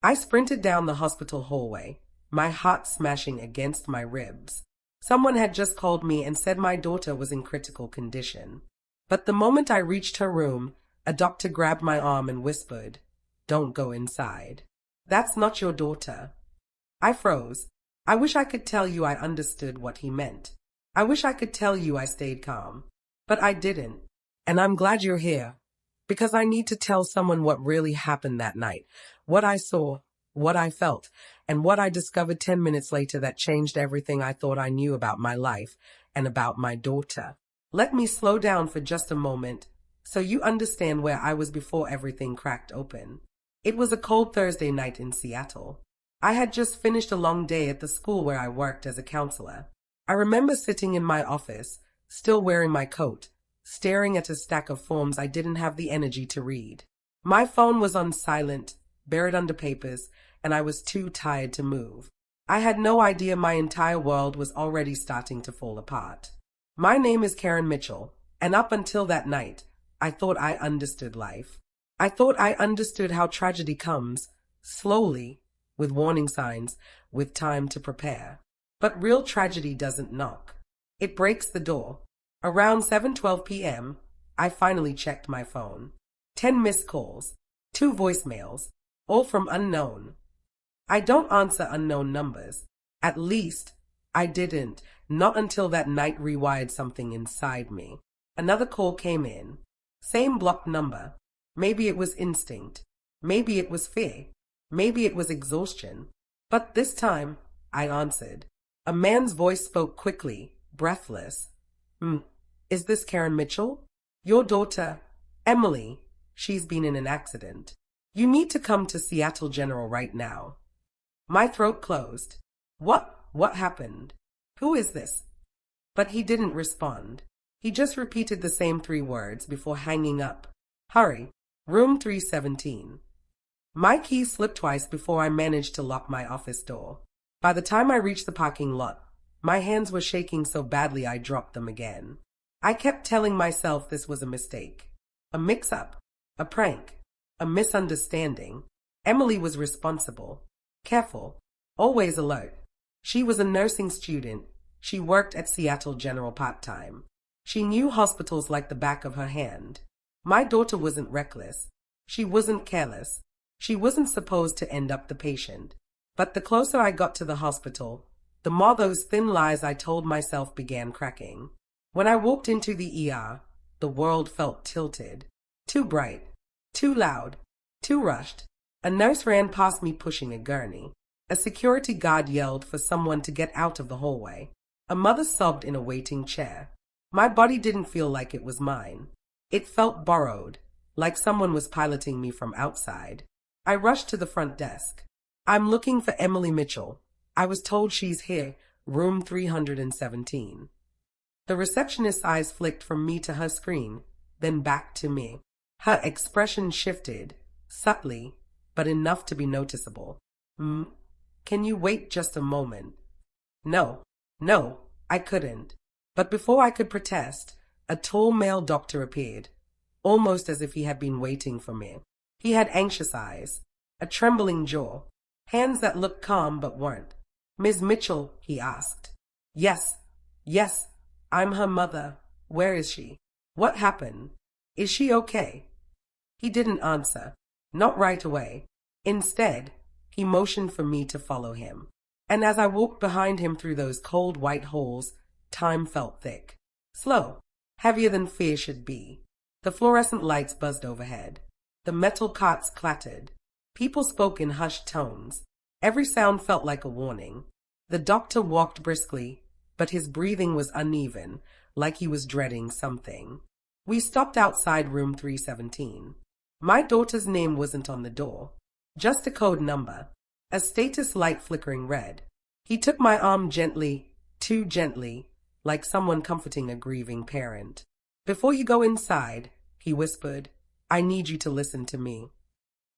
I sprinted down the hospital hallway, my heart smashing against my ribs. Someone had just called me and said my daughter was in critical condition. But the moment I reached her room, a doctor grabbed my arm and whispered, "Don't go inside. That's not your daughter." I froze. I wish I could tell you I understood what he meant. I wish I could tell you I stayed calm. But I didn't. And I'm glad you're here. Because I need to tell someone what really happened that night. What I saw, what I felt, and what I discovered 10 minutes later that changed everything I thought I knew about my life and about my daughter. Let me slow down for just a moment so you understand where I was before everything cracked open. It was a cold Thursday night in Seattle. I had just finished a long day at the school where I worked as a counselor. I remember sitting in my office, still wearing my coat, staring at a stack of forms I didn't have the energy to read. My phone was on silent, buried under papers, and I was too tired to move. I had no idea my entire world was already starting to fall apart. My name is Karen Mitchell, and up until that night, I thought I understood life. I thought I understood how tragedy comes, slowly, with warning signs, with time to prepare. But real tragedy doesn't knock. It breaks the door. Around 7:12 p.m., I finally checked my phone. 10 missed calls, 2 voicemails, all from unknown. I don't answer unknown numbers. At least, I didn't, not until that night rewired something inside me. Another call came in. Same blocked number. Maybe it was instinct. Maybe it was fear. Maybe it was exhaustion. But this time, I answered. A man's voice spoke quickly, breathless. Is this Karen Mitchell? Your daughter, Emily. She's been in an accident. You need to come to Seattle General right now. My throat closed. What happened? Who is this? But he didn't respond. He just repeated the same 3 words before hanging up. Hurry, room 317. My key slipped twice before I managed to lock my office door. By the time I reached the parking lot, my hands were shaking so badly I dropped them again. I kept telling myself this was a mistake, a mix-up, a prank, a misunderstanding. Emily was responsible, careful, always alert. She was a nursing student. She worked at Seattle General part-time. She knew hospitals like the back of her hand. My daughter wasn't reckless. She wasn't careless. She wasn't supposed to end up the patient. But the closer I got to the hospital, the more those thin lies I told myself began cracking. When I walked into the ER, the world felt tilted. Too bright, too loud, too rushed. A nurse ran past me pushing a gurney. A security guard yelled for someone to get out of the hallway. A mother sobbed in a waiting chair. My body didn't feel like it was mine. It felt borrowed, like someone was piloting me from outside. I rushed to the front desk. I'm looking for Emily Mitchell. I was told she's here, room 317. The receptionist's eyes flicked from me to her screen, then back to me. Her expression shifted, subtly, but enough to be noticeable. Can you wait just a moment? No, I couldn't. But before I could protest, a tall male doctor appeared, almost as if he had been waiting for me. He had anxious eyes, a trembling jaw, hands that looked calm but weren't. Ms. Mitchell, he asked. Yes, I'm her mother. Where is she? What happened? Is she okay? He didn't answer, not right away. Instead, he motioned for me to follow him. And as I walked behind him through those cold white halls, time felt thick. Slow, heavier than fear should be. The fluorescent lights buzzed overhead. The metal carts clattered. People spoke in hushed tones. Every sound felt like a warning. The doctor walked briskly, but his breathing was uneven, like he was dreading something. We stopped outside room 317. My daughter's name wasn't on the door, just a code number, a status light flickering red. He took my arm gently, too gently, like someone comforting a grieving parent. Before you go inside, he whispered, I need you to listen to me.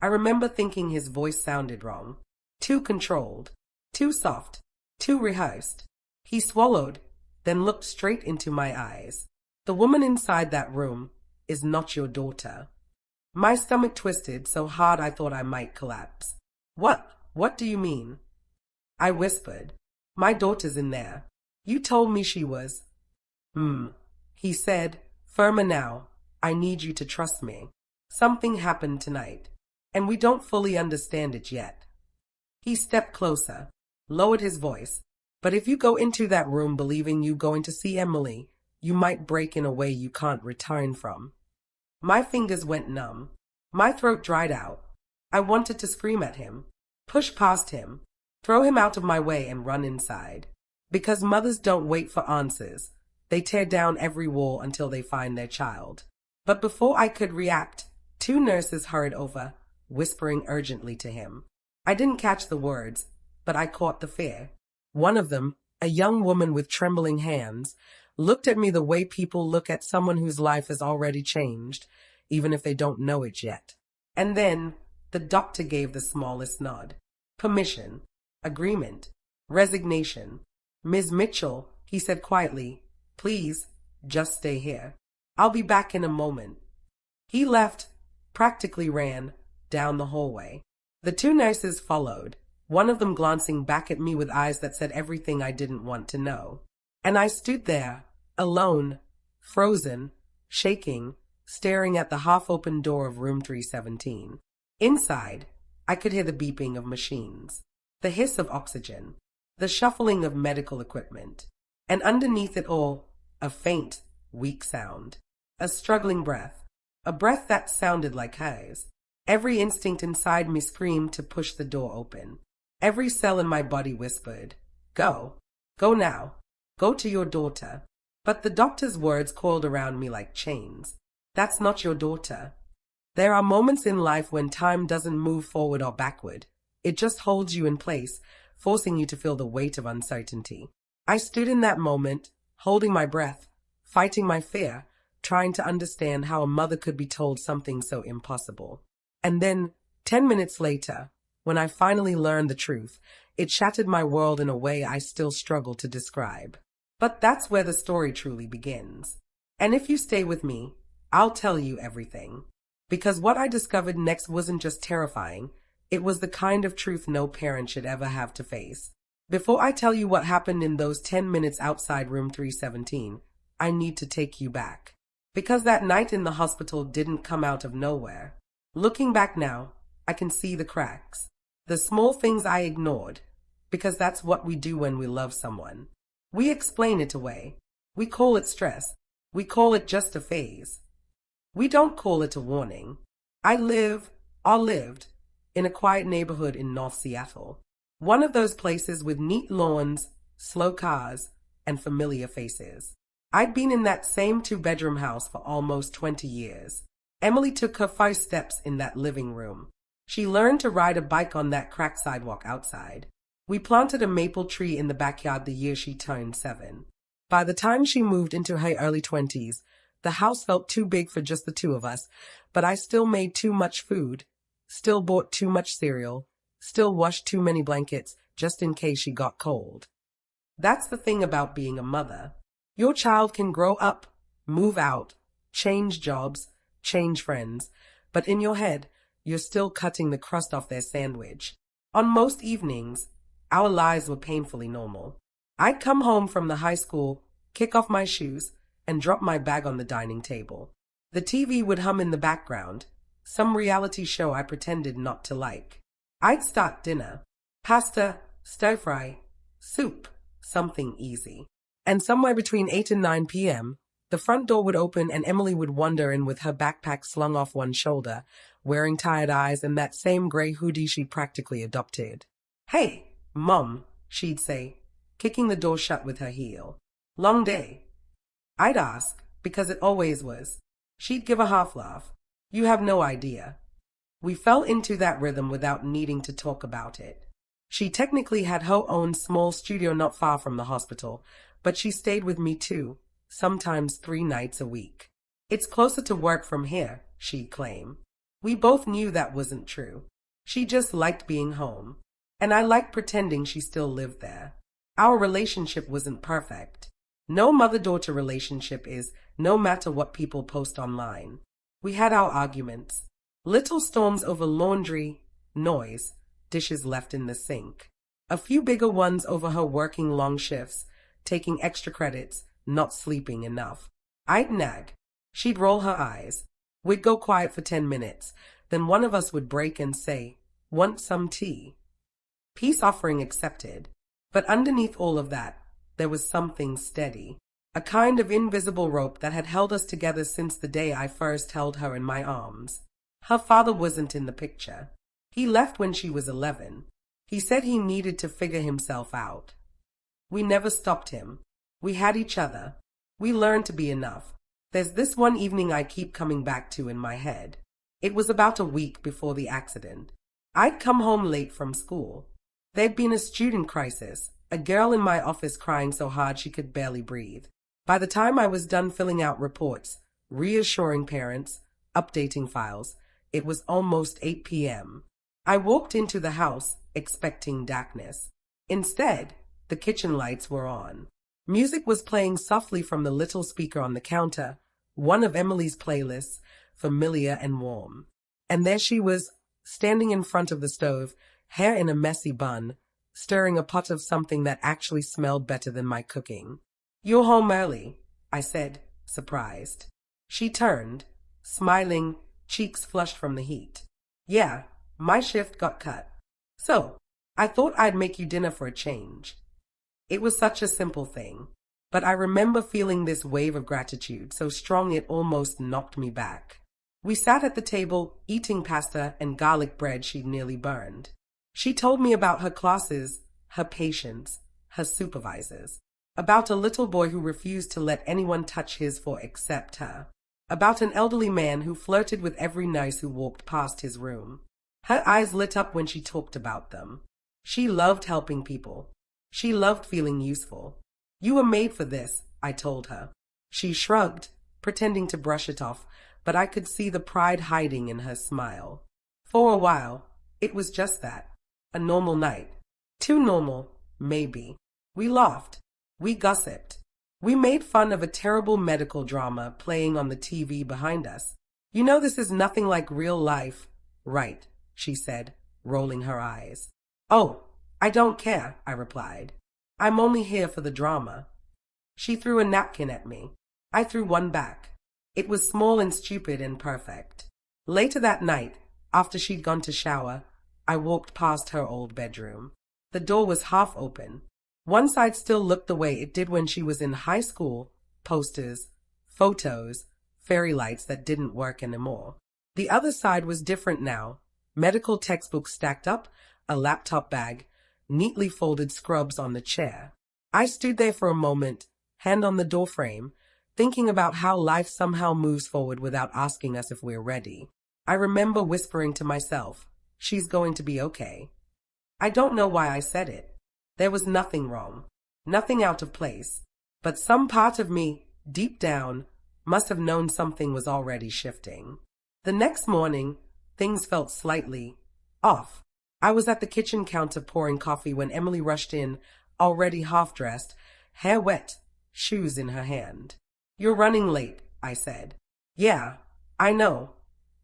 I remember thinking his voice sounded wrong, too controlled, too soft, too rehearsed. He swallowed, then looked straight into my eyes. The woman inside that room is not your daughter. My stomach twisted so hard I thought I might collapse. What do you mean? I whispered. My daughter's in there. You told me she was. He said, firmer now. I need you to trust me. Something happened tonight, and we don't fully understand it yet. He stepped closer, lowered his voice. But if you go into that room believing you're going to see Emily, you might break in a way you can't return from. My fingers went numb. My throat dried out. I wanted to scream at him, push past him, throw him out of my way and run inside. Because mothers don't wait for answers. They tear down every wall until they find their child. But before I could react, 2 nurses hurried over, whispering urgently to him. I didn't catch the words, but I caught the fear. One of them, a young woman with trembling hands, looked at me the way people look at someone whose life has already changed, even if they don't know it yet. And then the doctor gave the smallest nod. Permission, agreement, resignation. Ms. Mitchell, he said quietly, please, just stay here. I'll be back in a moment. He left, practically ran, down the hallway. The 2 nurses followed, one of them glancing back at me with eyes that said everything I didn't want to know. And I stood there, alone, frozen, shaking, staring at the half-open door of room 317. Inside, I could hear the beeping of machines, the hiss of oxygen, the shuffling of medical equipment, and underneath it all, a faint, weak sound, a struggling breath, a breath that sounded like hers. Every instinct inside me screamed to push the door open. Every cell in my body whispered, go, go now, go to your daughter. But the doctor's words coiled around me like chains. That's not your daughter. There are moments in life when time doesn't move forward or backward. It just holds you in place, forcing you to feel the weight of uncertainty. I stood in that moment, holding my breath, fighting my fear, trying to understand how a mother could be told something so impossible. And then, 10 minutes later, when I finally learned the truth, it shattered my world in a way I still struggle to describe. But that's where the story truly begins. And if you stay with me, I'll tell you everything. Because what I discovered next wasn't just terrifying, it was the kind of truth no parent should ever have to face. Before I tell you what happened in those 10 minutes outside room 317, I need to take you back. Because that night in the hospital didn't come out of nowhere. Looking back now, I can see the cracks. The small things I ignored. Because that's what we do when we love someone. We explain it away. We call it stress. We call it just a phase. We don't call it a warning. I lived, in a quiet neighborhood in North Seattle. One of those places with neat lawns, slow cars, and familiar faces. I'd been in that same 2-bedroom house for almost 20 years. Emily took her first steps in that living room. She learned to ride a bike on that cracked sidewalk outside. We planted a maple tree in the backyard the year she turned 7. By the time she moved into her early 20s, the house felt too big for just the 2 of us, but I still made too much food, still bought too much cereal, still washed too many blankets just in case she got cold. That's the thing about being a mother. Your child can grow up, move out, change jobs, change friends, but in your head, you're still cutting the crust off their sandwich. On most evenings, our lives were painfully normal. I'd come home from the high school, kick off my shoes, and drop my bag on the dining table. The TV would hum in the background, some reality show I pretended not to like. I'd start dinner. Pasta, stir-fry, soup, something easy. And somewhere between 8 and 9 p.m., the front door would open and Emily would wander in with her backpack slung off one shoulder, wearing tired eyes and that same gray hoodie she'd practically adopted. Hey, Mom, she'd say, kicking the door shut with her heel. Long day. I'd ask, because it always was. She'd give a half laugh. You have no idea. We fell into that rhythm without needing to talk about it. She technically had her own small studio not far from the hospital, but she stayed with me too, sometimes 3 nights a week. It's closer to work from here, she'd claim. We both knew that wasn't true. She just liked being home, and I liked pretending she still lived there. Our relationship wasn't perfect. No mother-daughter relationship is, no matter what people post online. We had our arguments. Little storms over laundry, noise, dishes left in the sink. A few bigger ones over her working long shifts, taking extra credits, not sleeping enough. I'd nag. She'd roll her eyes. We'd go quiet for 10 minutes. Then one of us would break and say, "Want some tea?" Peace offering accepted. But underneath all of that, there was something steady. A kind of invisible rope that had held us together since the day I first held her in my arms. Her father wasn't in the picture. He left when she was 11. He said he needed to figure himself out. We never stopped him. We had each other. We learned to be enough. There's this one evening I keep coming back to in my head. It was about a week before the accident. I'd come home late from school. There'd been a student crisis, a girl in my office crying so hard she could barely breathe. By the time I was done filling out reports, reassuring parents, updating files, it was almost 8 p.m. I walked into the house, expecting darkness. Instead, the kitchen lights were on. Music was playing softly from the little speaker on the counter, one of Emily's playlists, familiar and warm. And there she was, standing in front of the stove, hair in a messy bun, stirring a pot of something that actually smelled better than my cooking. "You're home early," I said, surprised. She turned, smiling, cheeks flushed from the heat. "Yeah, my shift got cut. So, I thought I'd make you dinner for a change." It was such a simple thing, but I remember feeling this wave of gratitude so strong it almost knocked me back. We sat at the table, eating pasta and garlic bread she'd nearly burned. She told me about her classes, her patients, her supervisors, about a little boy who refused to let anyone touch his for except her, about an elderly man who flirted with every nurse who walked past his room. Her eyes lit up when she talked about them. She loved helping people. She loved feeling useful. "You were made for this," I told her. She shrugged, pretending to brush it off, but I could see the pride hiding in her smile. For a while, it was just that. A normal night. Too normal, maybe. We laughed. We gossiped. We made fun of a terrible medical drama playing on the TV behind us. "You know this is nothing like real life, right?" she said, rolling her eyes. "Oh, I don't care," I replied. "I'm only here for the drama." She threw a napkin at me. I threw one back. It was small and stupid and perfect. Later that night, after she'd gone to shower, I walked past her old bedroom. The door was half open. One side still looked the way it did when she was in high school, posters, photos, fairy lights that didn't work anymore. The other side was different now. Medical textbooks stacked up, a laptop bag, neatly folded scrubs on the chair. I stood there for a moment, hand on the doorframe, thinking about how life somehow moves forward without asking us if we're ready. I remember whispering to myself, "She's going to be okay." I don't know why I said it. There was nothing wrong, nothing out of place, but some part of me, deep down, must have known something was already shifting. The next morning, things felt slightly off. I was at the kitchen counter pouring coffee when Emily rushed in, already half-dressed, hair wet, shoes in her hand. "You're running late," I said. "Yeah, I know,"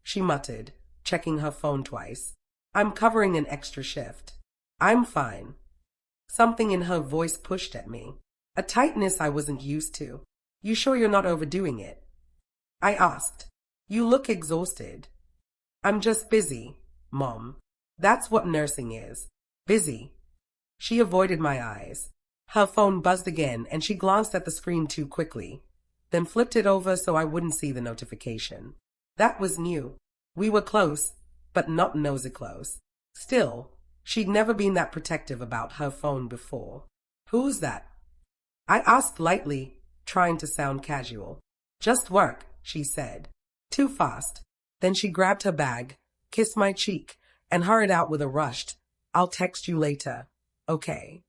she muttered, checking her phone twice. "I'm covering an extra shift." "I'm fine." Something in her voice pushed at me, a tightness I wasn't used to. "You sure you're not overdoing it?" I asked. "You look exhausted." "I'm just busy, Mom. That's what nursing is. Busy." She avoided my eyes. Her phone buzzed again, and she glanced at the screen too quickly, then flipped it over so I wouldn't see the notification. That was new. We were close, but not nosy close. Still, she'd never been that protective about her phone before. "Who's that?" I asked lightly, trying to sound casual. "Just work," she said. Too fast. Then she grabbed her bag, kissed my cheek, and hurried out with a rushed, "I'll text you later. Okay."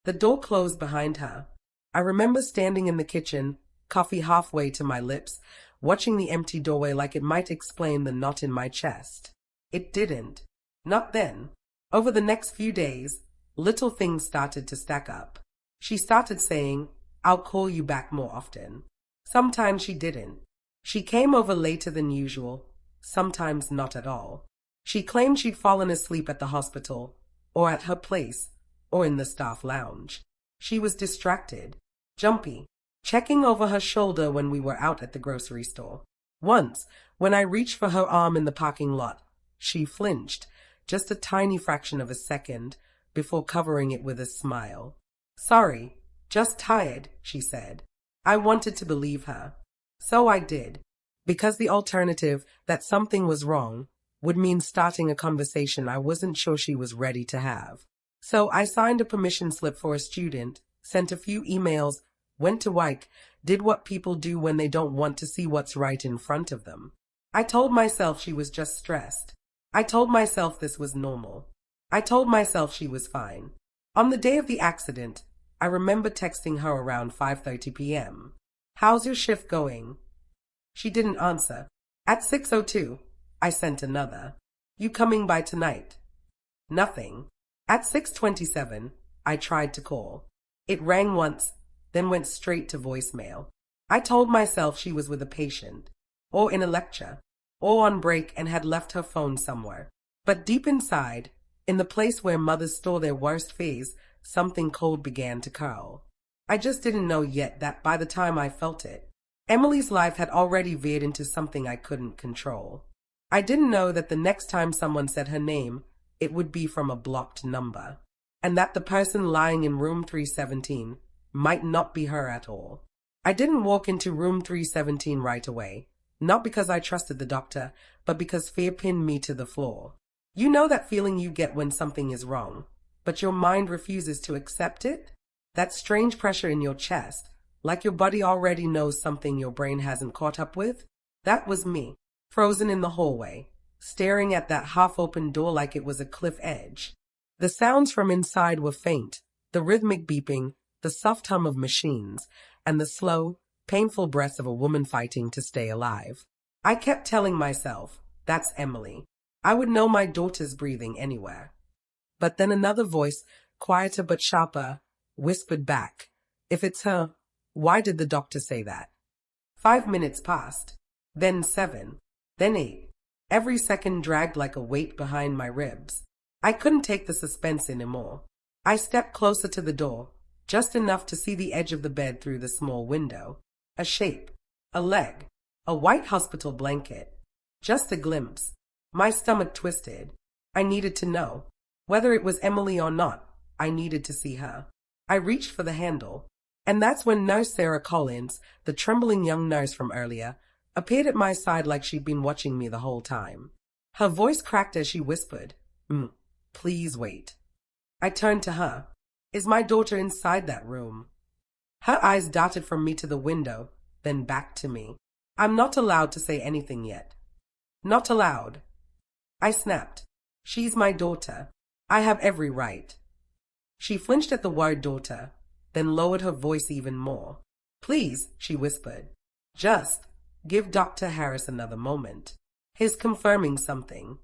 The door closed behind her. I remember standing in the kitchen, coffee halfway to my lips, watching the empty doorway like it might explain the knot in my chest. It didn't. Not then. Over the next few days, little things started to stack up. She started saying, "I'll call you back more often." Sometimes she didn't. She came over later than usual, sometimes not at all. She claimed she'd fallen asleep at the hospital, or at her place, or in the staff lounge. She was distracted, jumpy, checking over her shoulder when we were out at the grocery store. Once, when I reached for her arm in the parking lot, she flinched, just a tiny fraction of a second, before covering it with a smile. "Sorry, just tired," she said. I wanted to believe her. So I did, because the alternative, that something was wrong, would mean starting a conversation I wasn't sure she was ready to have. So I signed a permission slip for a student, sent a few emails, went to work, did what people do when they don't want to see what's right in front of them. I told myself she was just stressed. I told myself this was normal. I told myself she was fine. On the day of the accident, I remember texting her around 5:30 p.m. "How's your shift going?" She didn't answer. At 6:02, I sent another. "You coming by tonight?" Nothing. At 6:27, I tried to call. It rang once, then went straight to voicemail. I told myself she was with a patient, or in a lecture, or on break and had left her phone somewhere. But deep inside, in the place where mothers store their worst fears, something cold began to curl. I just didn't know yet that by the time I felt it, Emily's life had already veered into something I couldn't control. I didn't know that the next time someone said her name, it would be from a blocked number, and that the person lying in room 317 might not be her at all. I didn't walk into room 317 right away, not because I trusted the doctor, but because fear pinned me to the floor. You know that feeling you get when something is wrong, but your mind refuses to accept it? That strange pressure in your chest, like your body already knows something your brain hasn't caught up with? That was me, frozen in the hallway, staring at that half-open door like it was a cliff edge. The sounds from inside were faint, the rhythmic beeping, the soft hum of machines, and the slow, painful breaths of a woman fighting to stay alive. I kept telling myself, that's Emily. I would know my daughter's breathing anywhere. But then another voice, quieter but sharper, whispered back, if it's her, why did the doctor say that? 5 minutes passed, then 7, then 8. Every second dragged like a weight behind my ribs. I couldn't take the suspense anymore. I stepped closer to the door, just enough to see the edge of the bed through the small window. A shape, a leg, a white hospital blanket. Just a glimpse. My stomach twisted. I needed to know. Whether it was Emily or not, I needed to see her. I reached for the handle, and that's when Nurse Sarah Collins, the trembling young nurse from earlier, appeared at my side like she'd been watching me the whole time. Her voice cracked as she whispered, please wait. I turned to her. Is my daughter inside that room? Her eyes darted from me to the window, then back to me. I'm not allowed to say anything yet. Not allowed. I snapped. She's my daughter. I have every right. She flinched at the word daughter, then lowered her voice even more. Please, she whispered. Just give Dr. Harris another moment. He's confirming something.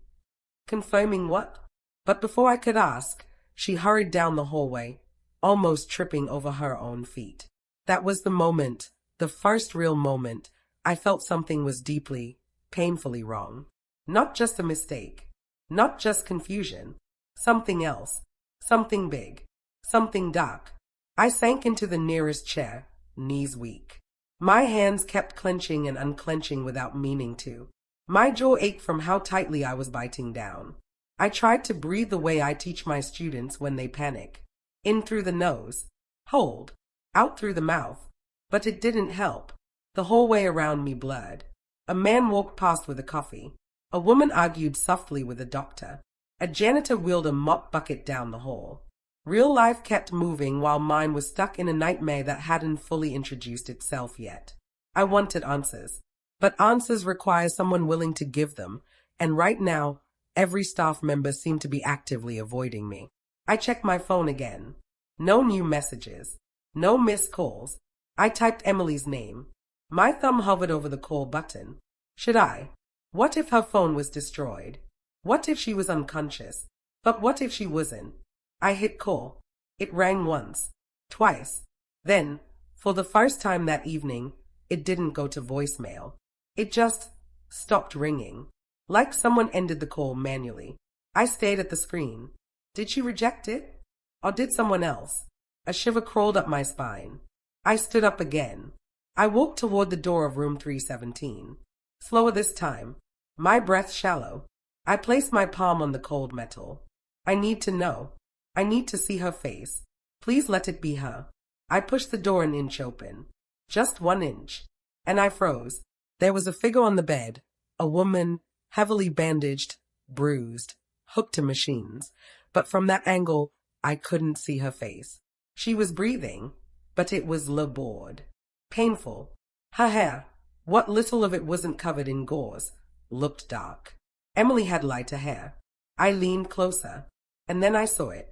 Confirming what? But before I could ask, she hurried down the hallway, almost tripping over her own feet. That was the moment, the first real moment, I felt something was deeply, painfully wrong. Not just a mistake, not just confusion, something else, something big, something dark. I sank into the nearest chair, knees weak. My hands kept clenching and unclenching without meaning to. My jaw ached from how tightly I was biting down. I tried to breathe the way I teach my students when they panic. In through the nose, hold, out through the mouth. But it didn't help. The hallway around me blurred. A man walked past with a coffee. A woman argued softly with a doctor. A janitor wheeled a mop bucket down the hall. Real life kept moving while mine was stuck in a nightmare that hadn't fully introduced itself yet. I wanted answers. But answers require someone willing to give them, and right now, every staff member seemed to be actively avoiding me. I checked my phone again. No new messages. No missed calls. I typed Emily's name. My thumb hovered over the call button. Should I? What if her phone was destroyed? What if she was unconscious? But what if she wasn't? I hit call. It rang once, twice. Then, for the first time that evening, it didn't go to voicemail. It just stopped ringing. like someone ended the call manually. I stared at the screen. Did she reject it? Or did someone else? A shiver crawled up my spine. I stood up again. I walked toward the door of room 317. Slower this time. My breath shallow. I placed my palm on the cold metal. I need to know. I need to see her face. Please let it be her. I pushed the door an inch open. Just 1 inch. And I froze. There was a figure on the bed. A woman, heavily bandaged, bruised, hooked to machines. But from that angle, I couldn't see her face. She was breathing, but it was labored. Painful. Her hair, what little of it wasn't covered in gauze, looked dark. Emily had lighter hair. I leaned closer, and then I saw it.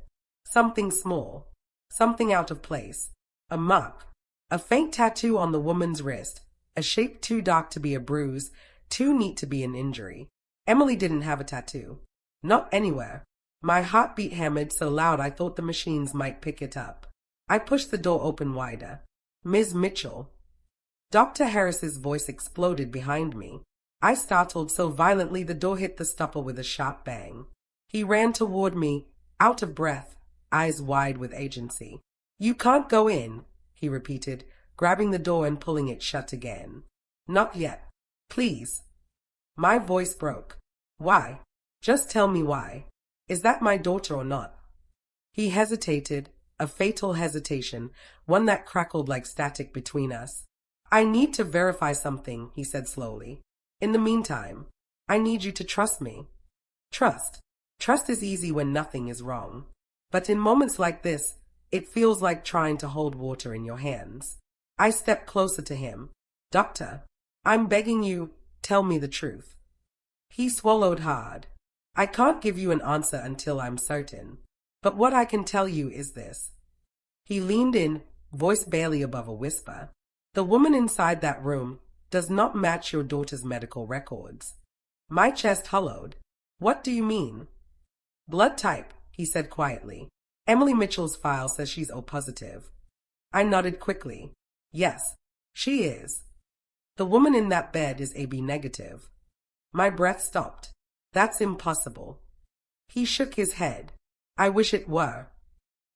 Something small. Something out of place. A mark. A faint tattoo on the woman's wrist. A shape too dark to be a bruise, too neat to be an injury. Emily didn't have a tattoo. Not anywhere. My heartbeat hammered so loud I thought the machines might pick it up. I pushed the door open wider. Ms. Mitchell. Dr. Harris's voice exploded behind me. I startled so violently the door hit the stopper with a sharp bang. He ran toward me, out of breath, eyes wide with agency. You can't go in, he repeated, grabbing the door and pulling it shut again. Not yet. Please. My voice broke. Why? Just tell me why. Is that my daughter or not? He hesitated, a fatal hesitation, one that crackled like static between us. I need to verify something, he said slowly. In the meantime, I need you to trust me. Trust. Trust is easy when nothing is wrong. But in moments like this, it feels like trying to hold water in your hands. I stepped closer to him. Doctor, I'm begging you, tell me the truth. He swallowed hard. I can't give you an answer until I'm certain. But what I can tell you is this. He leaned in, voice barely above a whisper. The woman inside that room does not match your daughter's medical records. My chest hollowed. What do you mean? Blood type, he said quietly. Emily Mitchell's file says she's O positive. I nodded quickly. Yes, she is. The woman in that bed is AB negative. My breath stopped. That's impossible. He shook his head. I wish it were.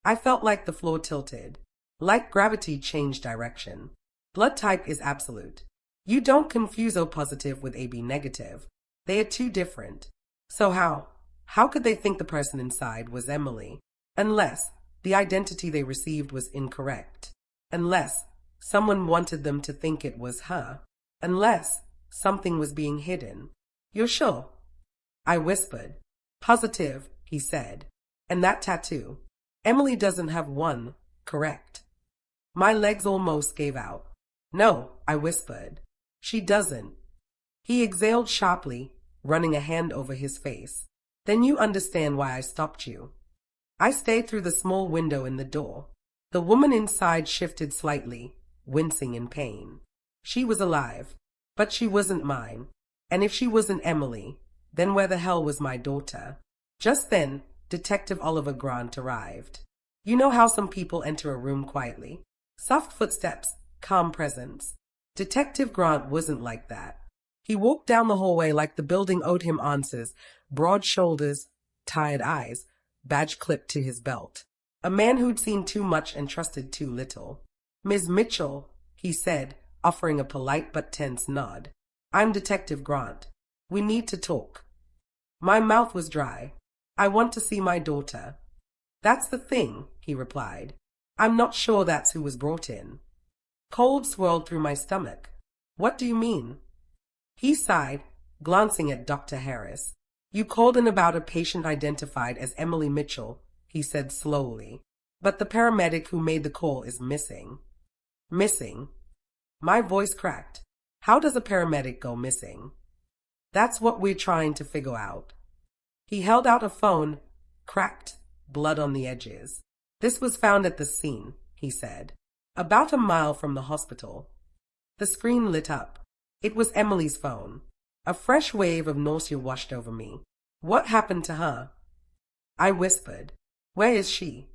I felt like the floor tilted. Like gravity changed direction. Blood type is absolute. You don't confuse O positive with AB negative. They are two different. So how could they think the person inside was Emily? Unless the identity they received was incorrect. Unless someone wanted them to think it was her. Unless something was being hidden. You're sure? I whispered. Positive, he said. And that tattoo. Emily doesn't have one, correct? My legs almost gave out. No, I whispered. She doesn't. He exhaled sharply, running a hand over his face. Then you understand why I stopped you. I stayed through the small window in the door. The woman inside shifted slightly, wincing in pain. She was alive, but she wasn't mine. And if she wasn't Emily, then where the hell was my daughter? Just then, Detective Oliver Grant arrived. You know how some people enter a room quietly? Soft footsteps, calm presence. Detective Grant wasn't like that. He walked down the hallway like the building owed him answers, broad shoulders, tired eyes, badge clipped to his belt. A man who'd seen too much and trusted too little. Ms. Mitchell, he said, offering a polite but tense nod. I'm Detective Grant. We need to talk. My mouth was dry. I want to see my daughter. That's the thing, he replied. I'm not sure that's who was brought in. Cold swirled through my stomach. What do you mean? He sighed, glancing at Dr. Harris. You called in about a patient identified as Emily Mitchell, he said slowly. But the paramedic who made the call is missing. Missing? My voice cracked. How does a paramedic go missing? That's what we're trying to figure out. He held out a phone, cracked, blood on the edges. This was found at the scene, he said. About a mile from the hospital. The screen lit up. It was Emily's phone. A fresh wave of nausea washed over me. What happened to her? I whispered. Where is she?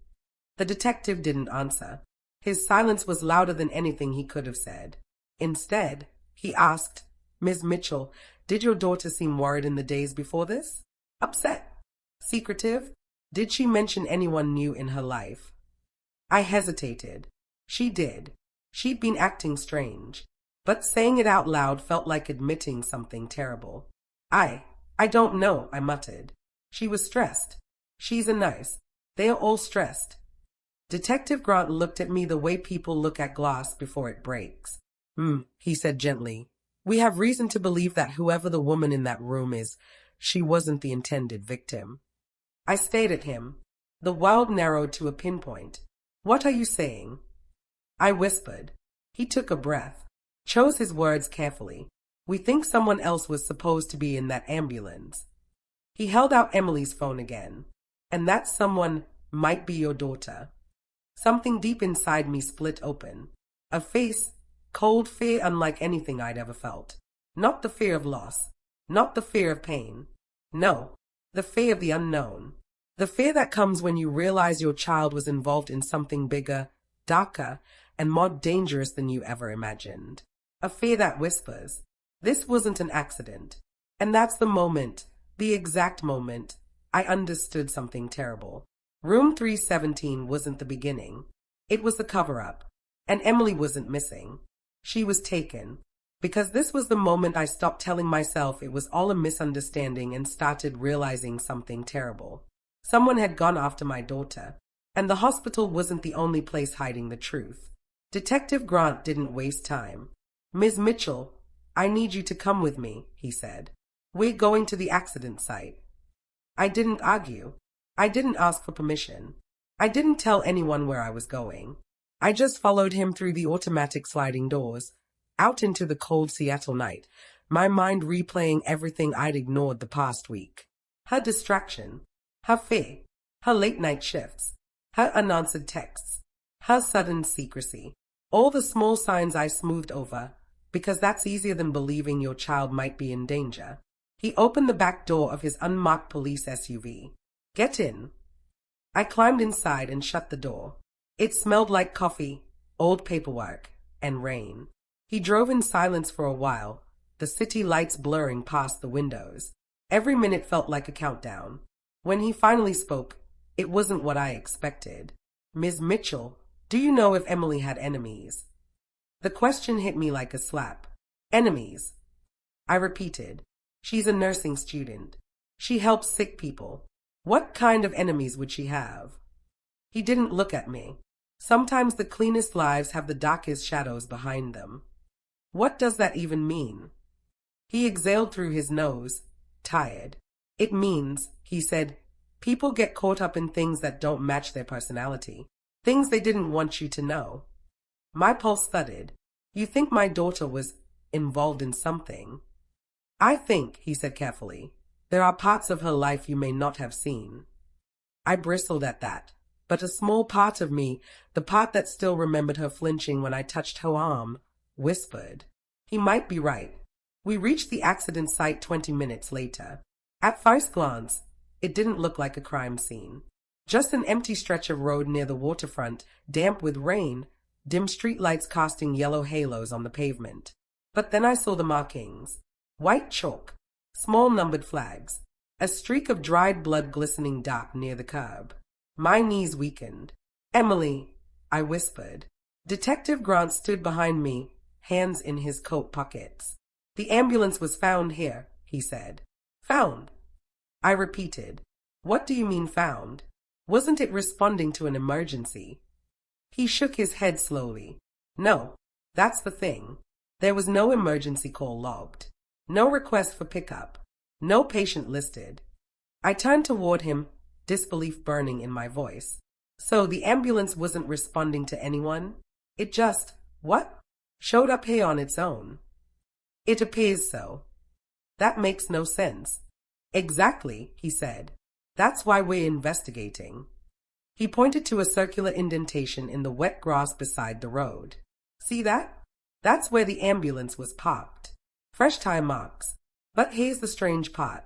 The detective didn't answer. His silence was louder than anything he could have said. Instead, he asked, Ms. Mitchell, Did your daughter seem worried in the days before this? Upset? Secretive? Did she mention anyone new in her life? I hesitated. She did. She'd been acting strange. But saying it out loud felt like admitting something terrible. I don't know, I muttered. She was stressed. She's a nurse. They are all stressed. Detective Grant looked at me the way people look at glass before it breaks. He said gently. We have reason to believe that whoever the woman in that room is, she wasn't the intended victim. I stared at him. The world narrowed to a pinpoint. What are you saying? I whispered. He took a breath, chose his words carefully. We think someone else was supposed to be in that ambulance. He held out Emily's phone again. And that someone might be your daughter. Something deep inside me split open. A face, cold fear unlike anything I'd ever felt. Not the fear of loss. Not the fear of pain. No, the fear of the unknown. The fear that comes when you realize your child was involved in something bigger, darker, and more dangerous than you ever imagined. A fear that whispers, this wasn't an accident. And that's the moment, the exact moment, I understood something terrible. Room 317 wasn't the beginning. It was the cover-up. And Emily wasn't missing. She was taken. Because this was the moment I stopped telling myself it was all a misunderstanding and started realizing something terrible. Someone had gone after my daughter. And the hospital wasn't the only place hiding the truth. Detective Grant didn't waste time. Ms. Mitchell, I need you to come with me, he said. We're going to the accident site. I didn't argue. I didn't ask for permission. I didn't tell anyone where I was going. I just followed him through the automatic sliding doors, out into the cold Seattle night, my mind replaying everything I'd ignored the past week. Her distraction, her fear, her late-night shifts, her unanswered texts, her sudden secrecy, all the small signs I smoothed over, because that's easier than believing your child might be in danger. He opened the back door of his unmarked police SUV. Get in. I climbed inside and shut the door. It smelled like coffee, old paperwork, and rain. He drove in silence for a while, the city lights blurring past the windows. Every minute felt like a countdown. When he finally spoke, it wasn't what I expected. Ms. Mitchell, do you know if Emily had enemies? The question hit me like a slap. Enemies? I repeated. She's a nursing student. She helps sick people. What kind of enemies would she have? He didn't look at me. Sometimes the cleanest lives have the darkest shadows behind them. What does that even mean? He exhaled through his nose, tired. It means, he said, people get caught up in things that don't match their personality. Things they didn't want you to know. My pulse thudded. You think my daughter was involved in something? I think, he said carefully, there are parts of her life you may not have seen. I bristled at that, but a small part of me, the part that still remembered her flinching when I touched her arm, whispered. He might be right. We reached the accident site 20 minutes later. At first glance, it didn't look like a crime scene. Just an empty stretch of road near the waterfront, damp with rain, dim streetlights casting yellow halos on the pavement. But then I saw the markings. White chalk, small numbered flags, a streak of dried blood glistening dark near the curb. My knees weakened. Emily, I whispered. Detective Grant stood behind me, hands in his coat pockets. The ambulance was found here, he said. Found? I repeated. What do you mean found? Wasn't it responding to an emergency? He shook his head slowly. No, that's the thing. There was no emergency call logged. No request for pickup. No patient listed. I turned toward him, disbelief burning in my voice. So the ambulance wasn't responding to anyone? It just, what? Showed up here on its own. It appears so. That makes no sense. Exactly, he said. That's why we're investigating. He pointed to a circular indentation in the wet grass beside the road. See that? That's where the ambulance was parked. Fresh tire marks. But here's the strange part.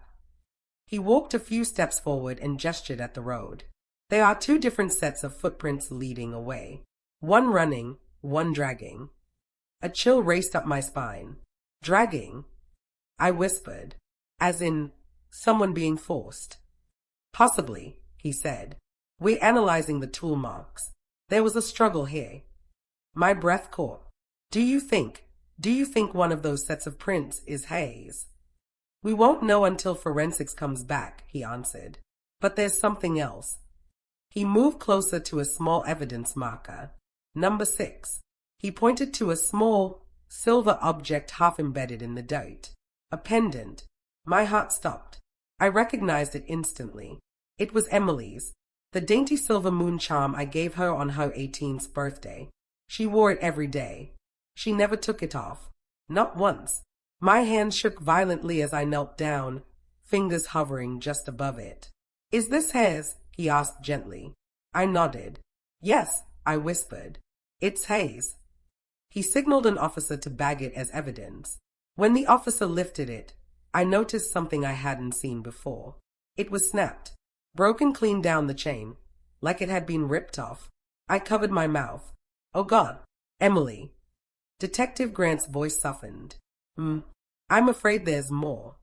He walked a few steps forward and gestured at the road. There are two different sets of footprints leading away. One running, one dragging. A chill raced up my spine. Dragging? I whispered. As in, someone being forced. Possibly, he said. We're analyzing the tool marks. There was a struggle here. My breath caught. Do you think one of those sets of prints is Hayes? We won't know until forensics comes back, he answered. But there's something else. He moved closer to a small evidence marker. Number 6. He pointed to a small, silver object half embedded in the dirt. A pendant. My heart stopped. I recognized it instantly. It was Emily's. The dainty silver moon charm I gave her on her 18th birthday. She wore it every day. She never took it off. Not once. My hand shook violently as I knelt down, fingers hovering just above it. Is this his? He asked gently. I nodded. Yes, I whispered. It's Hayes. He signaled an officer to bag it as evidence. When the officer lifted it, I noticed something I hadn't seen before. It was snapped, broken clean down the chain, like it had been ripped off. I covered my mouth. Oh God, Emily. Detective Grant's voice softened. I'm afraid there's more.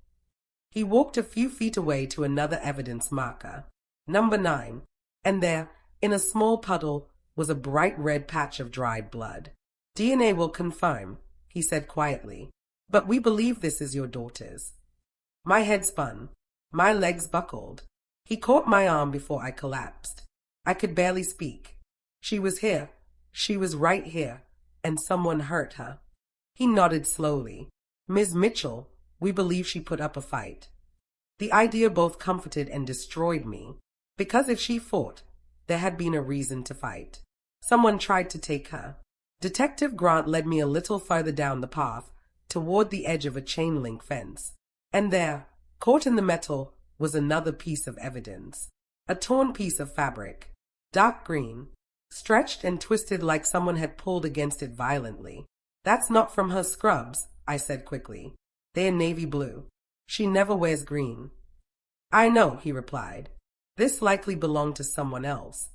He walked a few feet away to another evidence marker. Number 9. And there, in a small puddle, was a bright red patch of dried blood. DNA will confirm, he said quietly. But we believe this is your daughter's. My head spun. My legs buckled. He caught my arm before I collapsed. I could barely speak. She was here. She was right here. And someone hurt her. He nodded slowly. Ms. Mitchell, we believe she put up a fight. The idea both comforted and destroyed me. Because if she fought, there had been a reason to fight. Someone tried to take her. Detective Grant led me a little further down the path, toward the edge of a chain-link fence. And there, caught in the metal, was another piece of evidence. A torn piece of fabric. Dark green. Stretched and twisted like someone had pulled against it violently. That's not from her scrubs, I said quickly. They're navy blue. She never wears green. I know, he replied. This likely belonged to someone else.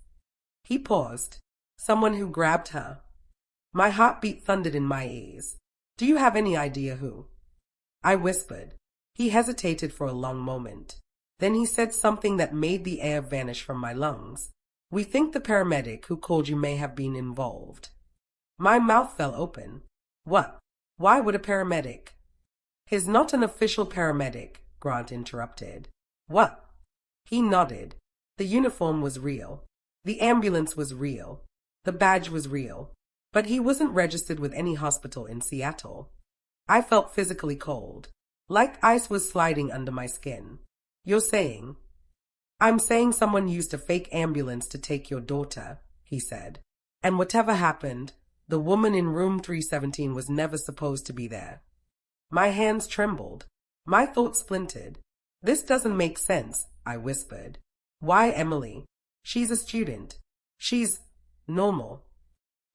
He paused. Someone who grabbed her. My heartbeat thundered in my ears. Do you have any idea who? I whispered. He hesitated for a long moment. Then he said something that made the air vanish from my lungs. We think the paramedic who called you may have been involved. My mouth fell open. What? Why would a paramedic? He's not an official paramedic, Grant interrupted. What? He nodded. The uniform was real. The ambulance was real. The badge was real. But he wasn't registered with any hospital in Seattle. I felt physically cold, like ice was sliding under my skin. You're saying? I'm saying someone used a fake ambulance to take your daughter, he said. And whatever happened, the woman in room 317 was never supposed to be there. My hands trembled. My thoughts splintered. This doesn't make sense, I whispered. Why Emily? She's a student. She's normal.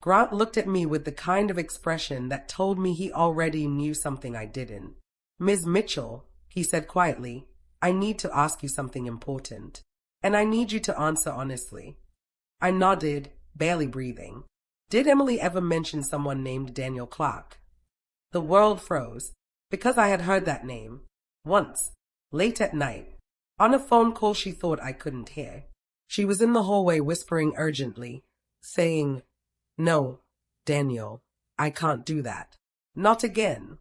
Grant looked at me with the kind of expression that told me he already knew something I didn't. Ms. Mitchell, he said quietly, I need to ask you something important. And I need you to answer honestly. I nodded, barely breathing. Did Emily ever mention someone named Daniel Clark? The world froze, because I had heard that name. Once, late at night, on a phone call she thought I couldn't hear. She was in the hallway whispering urgently, saying, No, Daniel, I can't do that. Not again.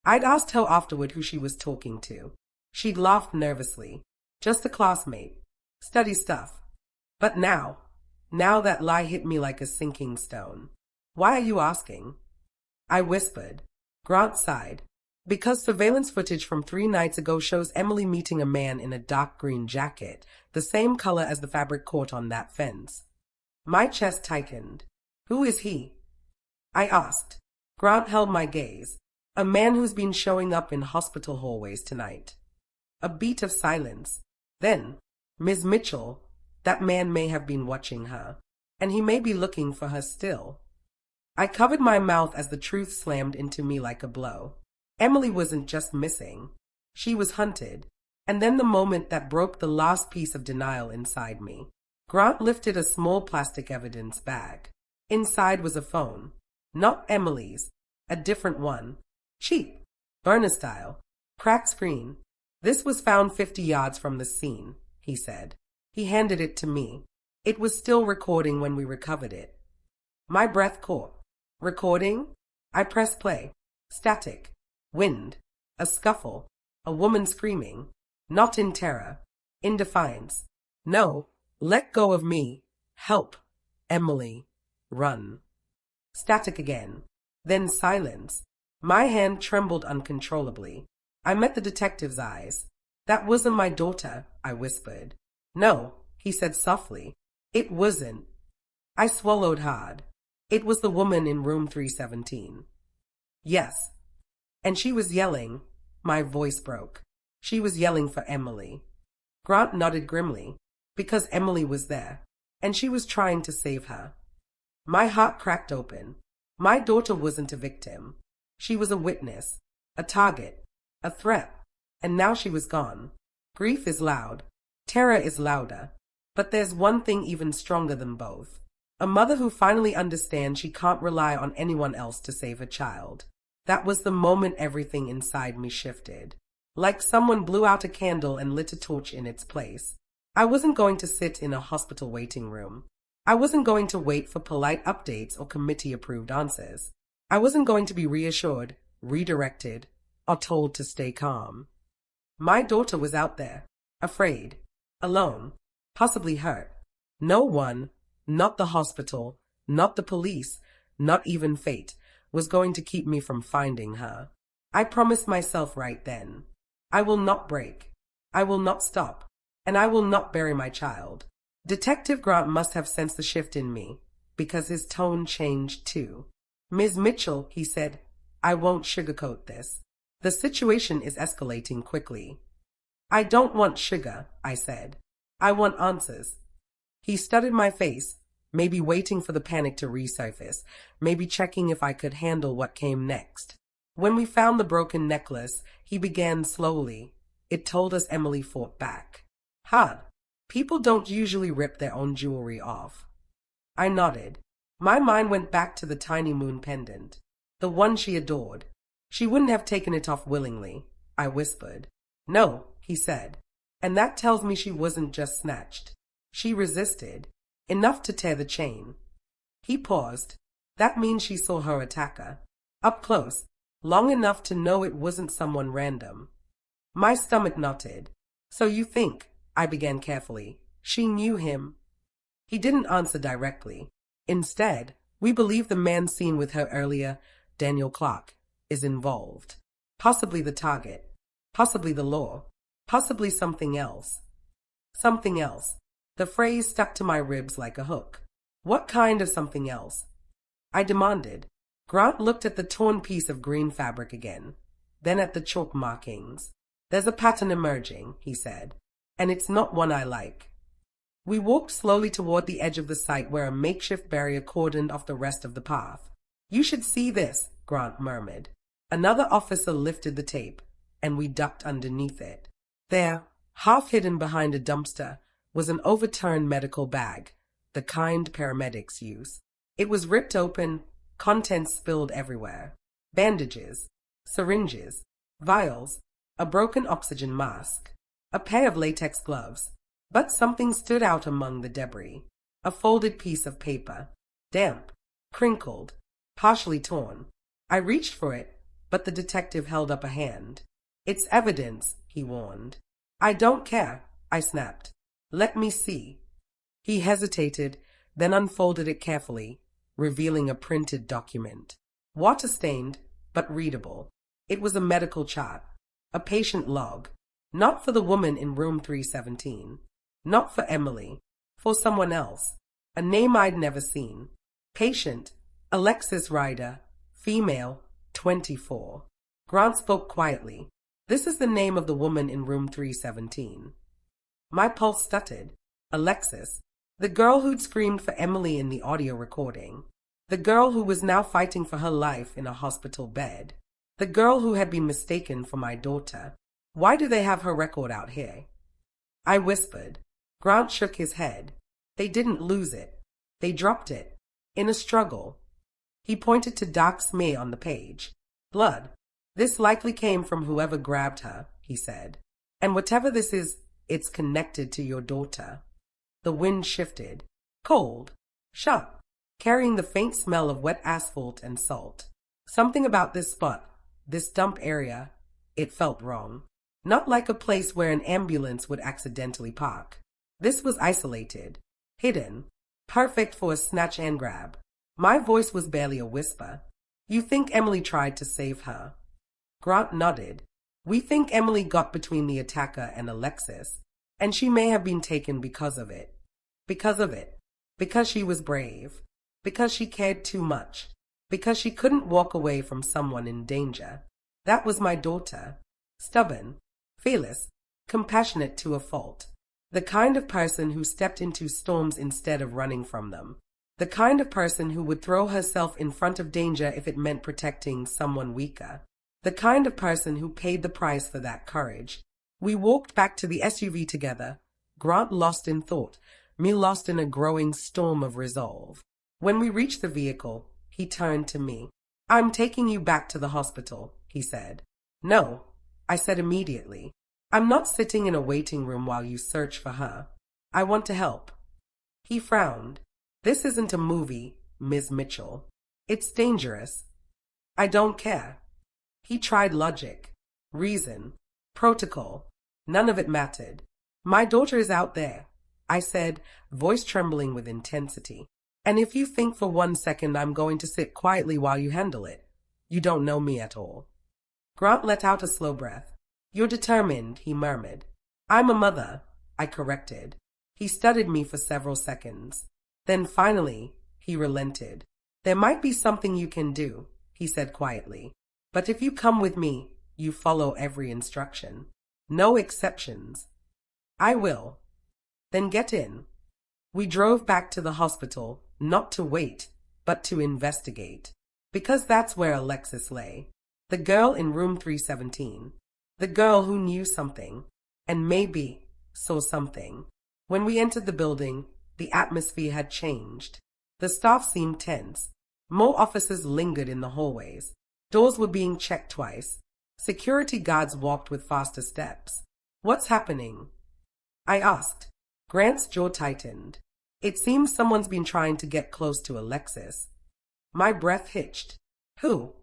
I'd asked her afterward who she was talking to. She'd laughed nervously. Just a classmate. Study stuff. But now that lie hit me like a sinking stone. Why are you asking? I whispered. Grant sighed. Because surveillance footage from 3 nights ago shows Emily meeting a man in a dark green jacket, the same color as the fabric caught on that fence. My chest tightened. Who is he? I asked. Grant held my gaze. A man who's been showing up in hospital hallways tonight. A beat of silence. Then, Ms. Mitchell, that man may have been watching her, and he may be looking for her still. I covered my mouth as the truth slammed into me like a blow. Emily wasn't just missing. She was hunted. And then the moment that broke the last piece of denial inside me. Grant lifted a small plastic evidence bag. Inside was a phone. Not Emily's. A different one. Cheap. Burner style. Cracked screen. This was found 50 yards from the scene, he said. He handed it to me. It was still recording when we recovered it. My breath caught. Recording? I pressed play. Static. Wind. A scuffle. A woman screaming. Not in terror. In defiance. No. Let go of me. Help. Emily. Run. Static again. Then silence. My hand trembled uncontrollably. I met the detective's eyes. That wasn't my daughter, I whispered. No, he said softly. It wasn't. I swallowed hard. It was the woman in room 317. Yes. And she was yelling. My voice broke. She was yelling for Emily. Grant nodded grimly, because Emily was there, and she was trying to save her. My heart cracked open. My daughter wasn't a victim. She was a witness, a target, a threat, and now she was gone. Grief is loud. Terror is louder. But there's one thing even stronger than both. A mother who finally understands she can't rely on anyone else to save her child. That was the moment everything inside me shifted. Like someone blew out a candle and lit a torch in its place. I wasn't going to sit in a hospital waiting room. I wasn't going to wait for polite updates or committee-approved answers. I wasn't going to be reassured, redirected, or told to stay calm. My daughter was out there, afraid, alone, possibly hurt. No one, not the hospital, not the police, not even fate, was going to keep me from finding her. I promised myself right then. I will not break. I will not stop. And I will not bury my child. Detective Grant must have sensed the shift in me, because his tone changed too. Ms. Mitchell, he said, I won't sugarcoat this. The situation is escalating quickly. I don't want sugar, I said. I want answers. He studied my face, maybe waiting for the panic to resurface, maybe checking if I could handle what came next. When we found the broken necklace, he began slowly. It told us Emily fought back. Hard. People don't usually rip their own jewelry off. I nodded. My mind went back to the tiny moon pendant, the one she adored. She wouldn't have taken it off willingly, I whispered. No, he said. And that tells me she wasn't just snatched. She resisted, enough to tear the chain. He paused. That means she saw her attacker. Up close, long enough to know it wasn't someone random. My stomach knotted. So you think, I began carefully, she knew him? He didn't answer directly. Instead, we believe the man seen with her earlier, Daniel Clark, is involved. Possibly the target. Possibly the law. Possibly something else. Something else. The phrase stuck to my ribs like a hook. What kind of something else? I demanded. Grant looked at the torn piece of green fabric again, then at the chalk markings. There's a pattern emerging, he said, and it's not one I like. We walked slowly toward the edge of the site where a makeshift barrier cordoned off the rest of the path. You should see this, Grant murmured. Another officer lifted the tape, and we ducked underneath it. There, half hidden behind a dumpster, was an overturned medical bag, the kind paramedics use. It was ripped open, contents spilled everywhere. Bandages, syringes, vials, a broken oxygen mask, a pair of latex gloves. But something stood out among the debris. A folded piece of paper, damp, crinkled, partially torn. I reached for it, but the detective held up a hand. It's evidence, he warned. I don't care, I snapped. Let me see. He hesitated, then unfolded it carefully, revealing a printed document. Water-stained, but readable. It was a medical chart, a patient log, not for the woman in room 317. Not for Emily, for someone else, a name I'd never seen. Patient, Alexis Ryder, female, 24. Grant spoke quietly. This is the name of the woman in room 317. My pulse stuttered. Alexis, the girl who'd screamed for Emily in the audio recording. The girl who was now fighting for her life in a hospital bed. The girl who had been mistaken for my daughter. Why do they have her record out here? I whispered. Grant shook his head. They didn't lose it. They dropped it. In a struggle. He pointed to dark smear on the page. Blood. This likely came from whoever grabbed her, he said. And whatever this is, it's connected to your daughter. The wind shifted. Cold. Sharp. Carrying the faint smell of wet asphalt and salt. Something about this spot, this dump area, it felt wrong. Not like a place where an ambulance would accidentally park. This was isolated. Hidden. Perfect for a snatch and grab. My voice was barely a whisper. You think Emily tried to save her? Grant nodded. We think Emily got between the attacker and Alexis, and she may have been taken because of it. Because of it. Because she was brave. Because she cared too much. Because she couldn't walk away from someone in danger. That was my daughter. Stubborn. Fearless. Compassionate to a fault. The kind of person who stepped into storms instead of running from them. The kind of person who would throw herself in front of danger if it meant protecting someone weaker. The kind of person who paid the price for that courage. We walked back to the SUV together, Grant lost in thought, me lost in a growing storm of resolve. When we reached the vehicle, he turned to me. I'm taking you back to the hospital, he said. No, I said immediately. I'm not sitting in a waiting room while you search for her. I want to help. He frowned. This isn't a movie, Ms. Mitchell. It's dangerous. I don't care. He tried logic, reason, protocol. None of it mattered. My daughter is out there, I said, voice trembling with intensity. And if you think for 1 second I'm going to sit quietly while you handle it, you don't know me at all. Grant let out a slow breath. You're determined, he murmured. I'm a mother, I corrected. He studied me for several seconds. Then finally, he relented. There might be something you can do, he said quietly. But if you come with me, you follow every instruction. No exceptions. I will. Then get in. We drove back to the hospital, not to wait, but to investigate. Because that's where Alexis lay. The girl in room 317. The girl who knew something, and maybe saw something. When we entered the building, the atmosphere had changed. The staff seemed tense. More officers lingered in the hallways. Doors were being checked twice. Security guards walked with faster steps. What's happening? I asked. Grant's jaw tightened. It seems someone's been trying to get close to Alexis. My breath hitched. Who?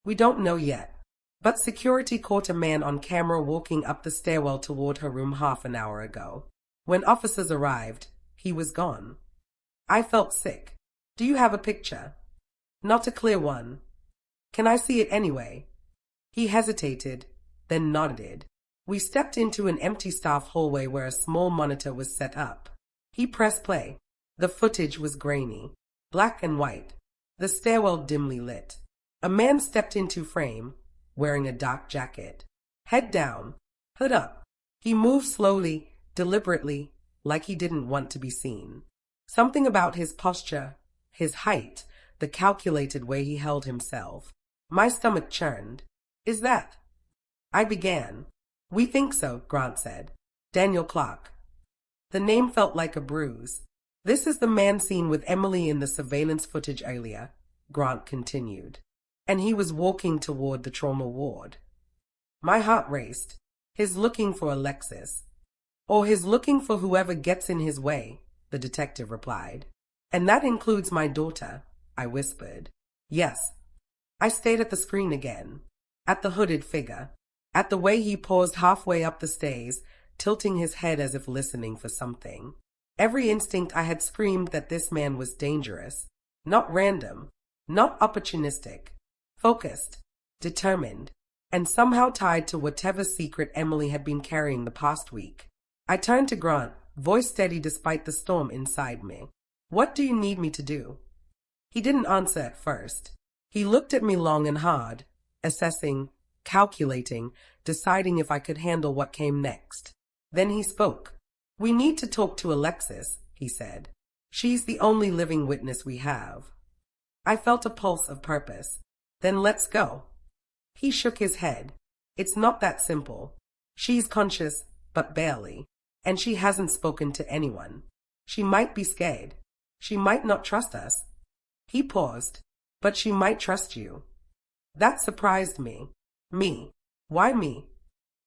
We don't know yet. But security caught a man on camera walking up the stairwell toward her room half an hour ago. When officers arrived, he was gone. I felt sick. Do you have a picture? Not a clear one. Can I see it anyway? He hesitated, then nodded. We stepped into an empty staff hallway where a small monitor was set up. He pressed play. The footage was grainy, black and white, the stairwell dimly lit. A man stepped into frame, wearing a dark jacket. Head down, hood up. He moved slowly, deliberately, like he didn't want to be seen. Something about his posture, his height, the calculated way he held himself. My stomach churned. Is that? I began. We think so, Grant said. Daniel Clark. The name felt like a bruise. This is the man seen with Emily in the surveillance footage earlier, Grant continued. And he was walking toward the trauma ward. My heart raced. He's looking for Alexis. Or he's looking for whoever gets in his way, the detective replied. And that includes my daughter, I whispered. Yes. I stayed at the screen again. At the hooded figure. At the way he paused halfway up the stairs, tilting his head as if listening for something. Every instinct I had screamed that this man was dangerous. Not random. Not opportunistic. Focused. Determined. And somehow tied to whatever secret Emily had been carrying the past week. I turned to Grant, voice steady despite the storm inside me. What do you need me to do? He didn't answer at first. He looked at me long and hard, assessing, calculating, deciding if I could handle what came next. Then he spoke. We need to talk to Alexis, he said. She's the only living witness we have. I felt a pulse of purpose. Then let's go. He shook his head. It's not that simple. She's conscious, but barely. And she hasn't spoken to anyone. She might be scared. She might not trust us. He paused. But she might trust you. That surprised me. Me. Why me?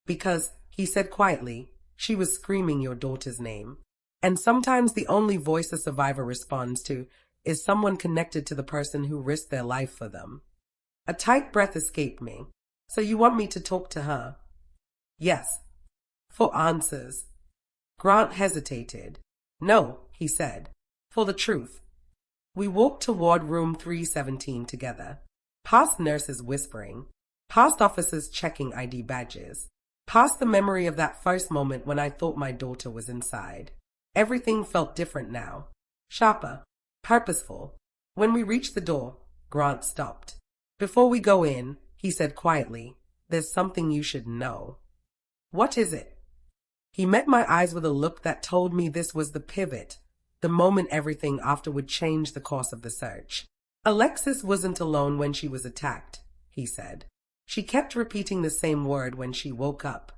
Because, he said quietly, she was screaming your daughter's name. And sometimes the only voice a survivor responds to is someone connected to the person who risked their life for them. A tight breath escaped me. So you want me to talk to her? Yes. For answers. Grant hesitated. No, he said. For the truth. We walked toward room 317 together. Past nurses whispering. Past officers checking ID badges. Past the memory of that first moment when I thought my daughter was inside. Everything felt different now. Sharper. Purposeful. When we reached the door, Grant stopped. Before we go in, he said quietly, there's something you should know. What is it? He met my eyes with a look that told me this was the pivot, the moment everything after would change the course of the search. Alexis wasn't alone when she was attacked, he said. She kept repeating the same word when she woke up.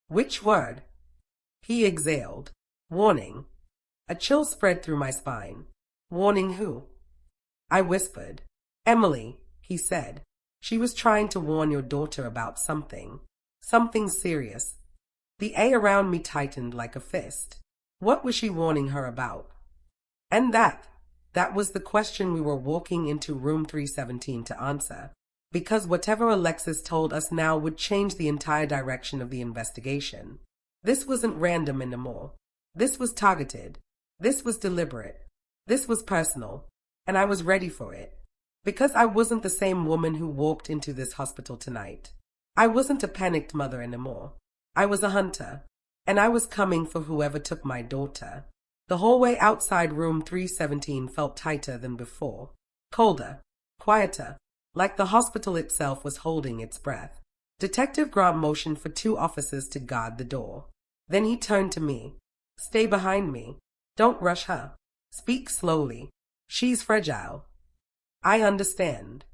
Which word? He exhaled. Warning. A chill spread through my spine. Warning who? I whispered. Emily, he said. She was trying to warn your daughter about something. Something serious. The A around me tightened like a fist. What was she warning her about? And that was the question we were walking into room 317 to answer. Because whatever Alexis told us now would change the entire direction of the investigation. This wasn't random anymore. This was targeted. This was deliberate. This was personal. And I was ready for it. Because I wasn't the same woman who walked into this hospital tonight. I wasn't a panicked mother anymore. I was a hunter. And I was coming for whoever took my daughter. The hallway outside room 317 felt tighter than before. Colder. Quieter. Like the hospital itself was holding its breath. Detective Grant motioned for 2 officers to guard the door. Then he turned to me. Stay behind me. Don't rush her. Speak slowly. She's fragile. I understand.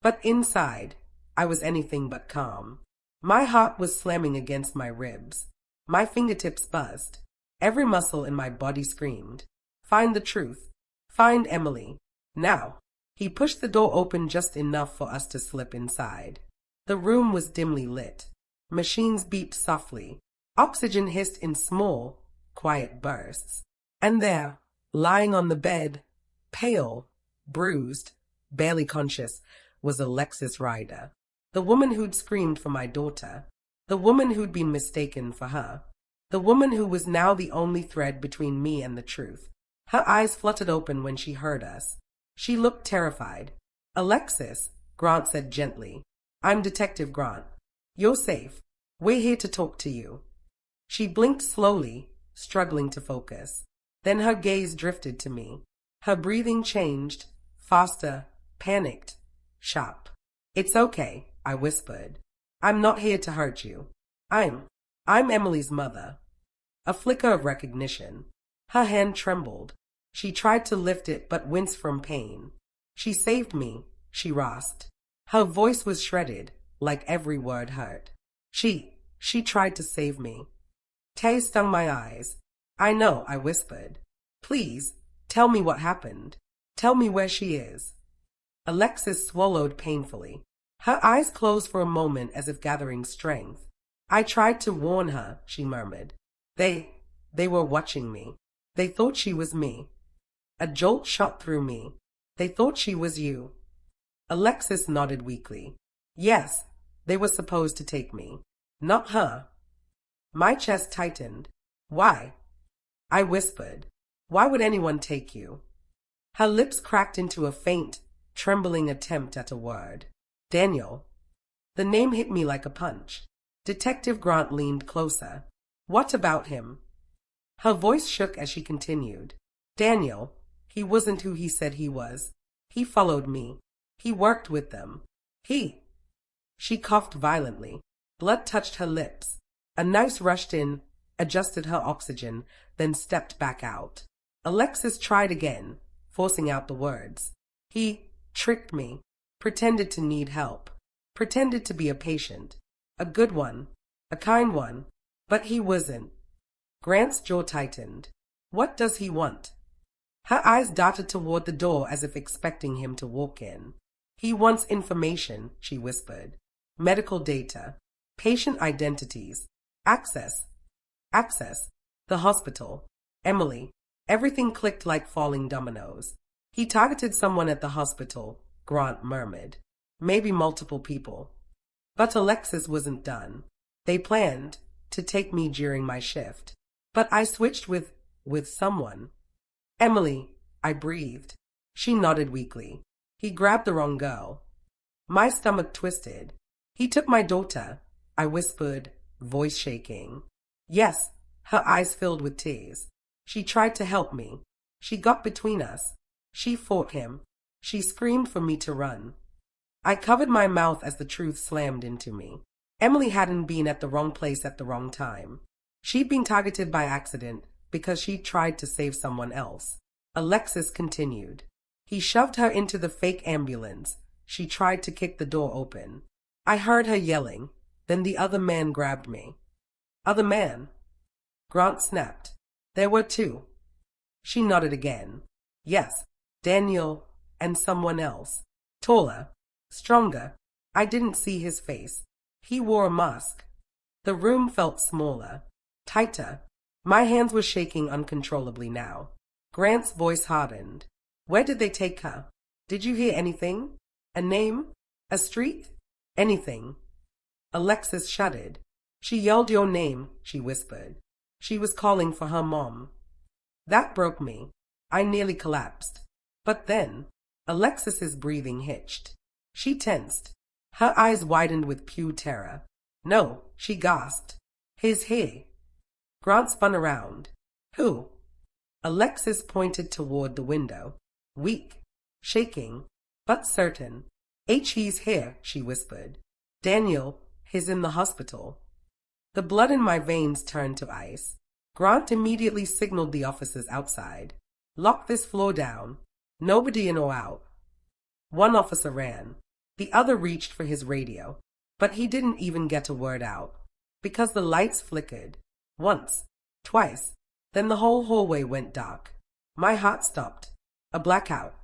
But inside, I was anything but calm. My heart was slamming against my ribs. My fingertips buzzed. Every muscle in my body screamed. Find the truth. Find Emily. Now. He pushed the door open just enough for us to slip inside. The room was dimly lit. Machines beeped softly. Oxygen hissed in small, quiet bursts. And there, lying on the bed, pale, bruised, barely conscious, was Alexis Ryder. The woman who'd screamed for my daughter. The woman who'd been mistaken for her. The woman who was now the only thread between me and the truth. Her eyes fluttered open when she heard us. She looked terrified. Alexis, Grant said gently. I'm Detective Grant. You're safe. We're here to talk to you. She blinked slowly, struggling to focus. Then her gaze drifted to me. Her breathing changed, faster, panicked, sharp. It's okay, I whispered. I'm not here to hurt you. I'm Emily's mother. A flicker of recognition. Her hand trembled. She tried to lift it but winced from pain. She saved me, she rasped. Her voice was shredded, like every word hurt. She tried to save me. Tears stung my eyes. I know, I whispered. Please, tell me what happened. Tell me where she is. Alexis swallowed painfully. Her eyes closed for a moment as if gathering strength. I tried to warn her, she murmured. They were watching me. They thought she was me. A jolt shot through me. They thought she was you. Alexis nodded weakly. Yes, they were supposed to take me. Not her. My chest tightened. Why? I whispered. Why would anyone take you? Her lips cracked into a faint, trembling attempt at a word. Daniel. The name hit me like a punch. Detective Grant leaned closer. What about him? Her voice shook as she continued. Daniel. He wasn't who he said he was. He followed me. He worked with them. She coughed violently. Blood touched her lips. A nurse rushed in, adjusted her oxygen, then stepped back out. Alexis tried again, forcing out the words. He tricked me, pretended to need help, pretended to be a patient, a good one, a kind one, but he wasn't. Grant's jaw tightened. What does he want? Her eyes darted toward the door as if expecting him to walk in. He wants information, she whispered. medical data, patient identities, access, access, the hospital, Emily. Everything clicked like falling dominoes. He targeted someone at the hospital, Grant murmured. Maybe multiple people. But Alexis wasn't done. They planned to take me during my shift. But I switched with someone. Emily, I breathed. She nodded weakly. He grabbed the wrong girl. My stomach twisted. He took my daughter, I whispered, voice shaking. Yes, her eyes filled with tears. She tried to help me. She got between us. She fought him. She screamed for me to run. I covered my mouth as the truth slammed into me. Emily hadn't been at the wrong place at the wrong time. She'd been targeted by accident because she tried to save someone else. Alexis continued. He shoved her into the fake ambulance. She tried to kick the door open. I heard her yelling. Then the other man grabbed me. Other man? Grant snapped. There were two. She nodded again. Yes, Daniel and someone else. Taller. Stronger. I didn't see his face. He wore a mask. The room felt smaller. Tighter. My hands were shaking uncontrollably now. Grant's voice hardened. Where did they take her? Did you hear anything? A name? A street? Anything? Alexis shuddered. She yelled your name, she whispered. She was calling for her mom. That broke me. I nearly collapsed. But then, Alexis's breathing hitched. She tensed. Her eyes widened with pure terror. No, she gasped. His here. Grant spun around. Who? Alexis pointed toward the window. Weak, shaking, but certain. He's here, she whispered. Daniel, he's in the hospital. The blood in my veins turned to ice. Grant immediately signaled the officers outside. Lock this floor down. Nobody in or out. One officer ran. The other reached for his radio, but he didn't even get a word out, because the lights flickered. Once, twice, then the whole hallway went dark. My heart stopped. A blackout.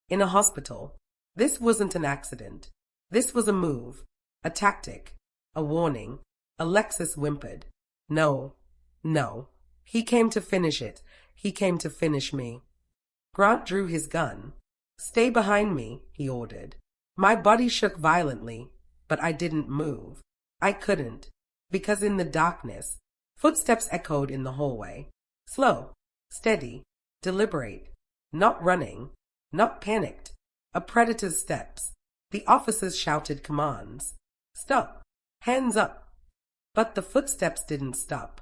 In a hospital. This wasn't an accident. This was a move. A tactic. A warning. Alexis whimpered. No. No. He came to finish it. He came to finish me. Grant drew his gun. Stay behind me, he ordered. My body shook violently, but I didn't move. I couldn't, because in the darkness, footsteps echoed in the hallway. Slow, steady, deliberate, not running, not panicked. A predator's steps. The officers shouted commands. Stop! Hands up! But the footsteps didn't stop.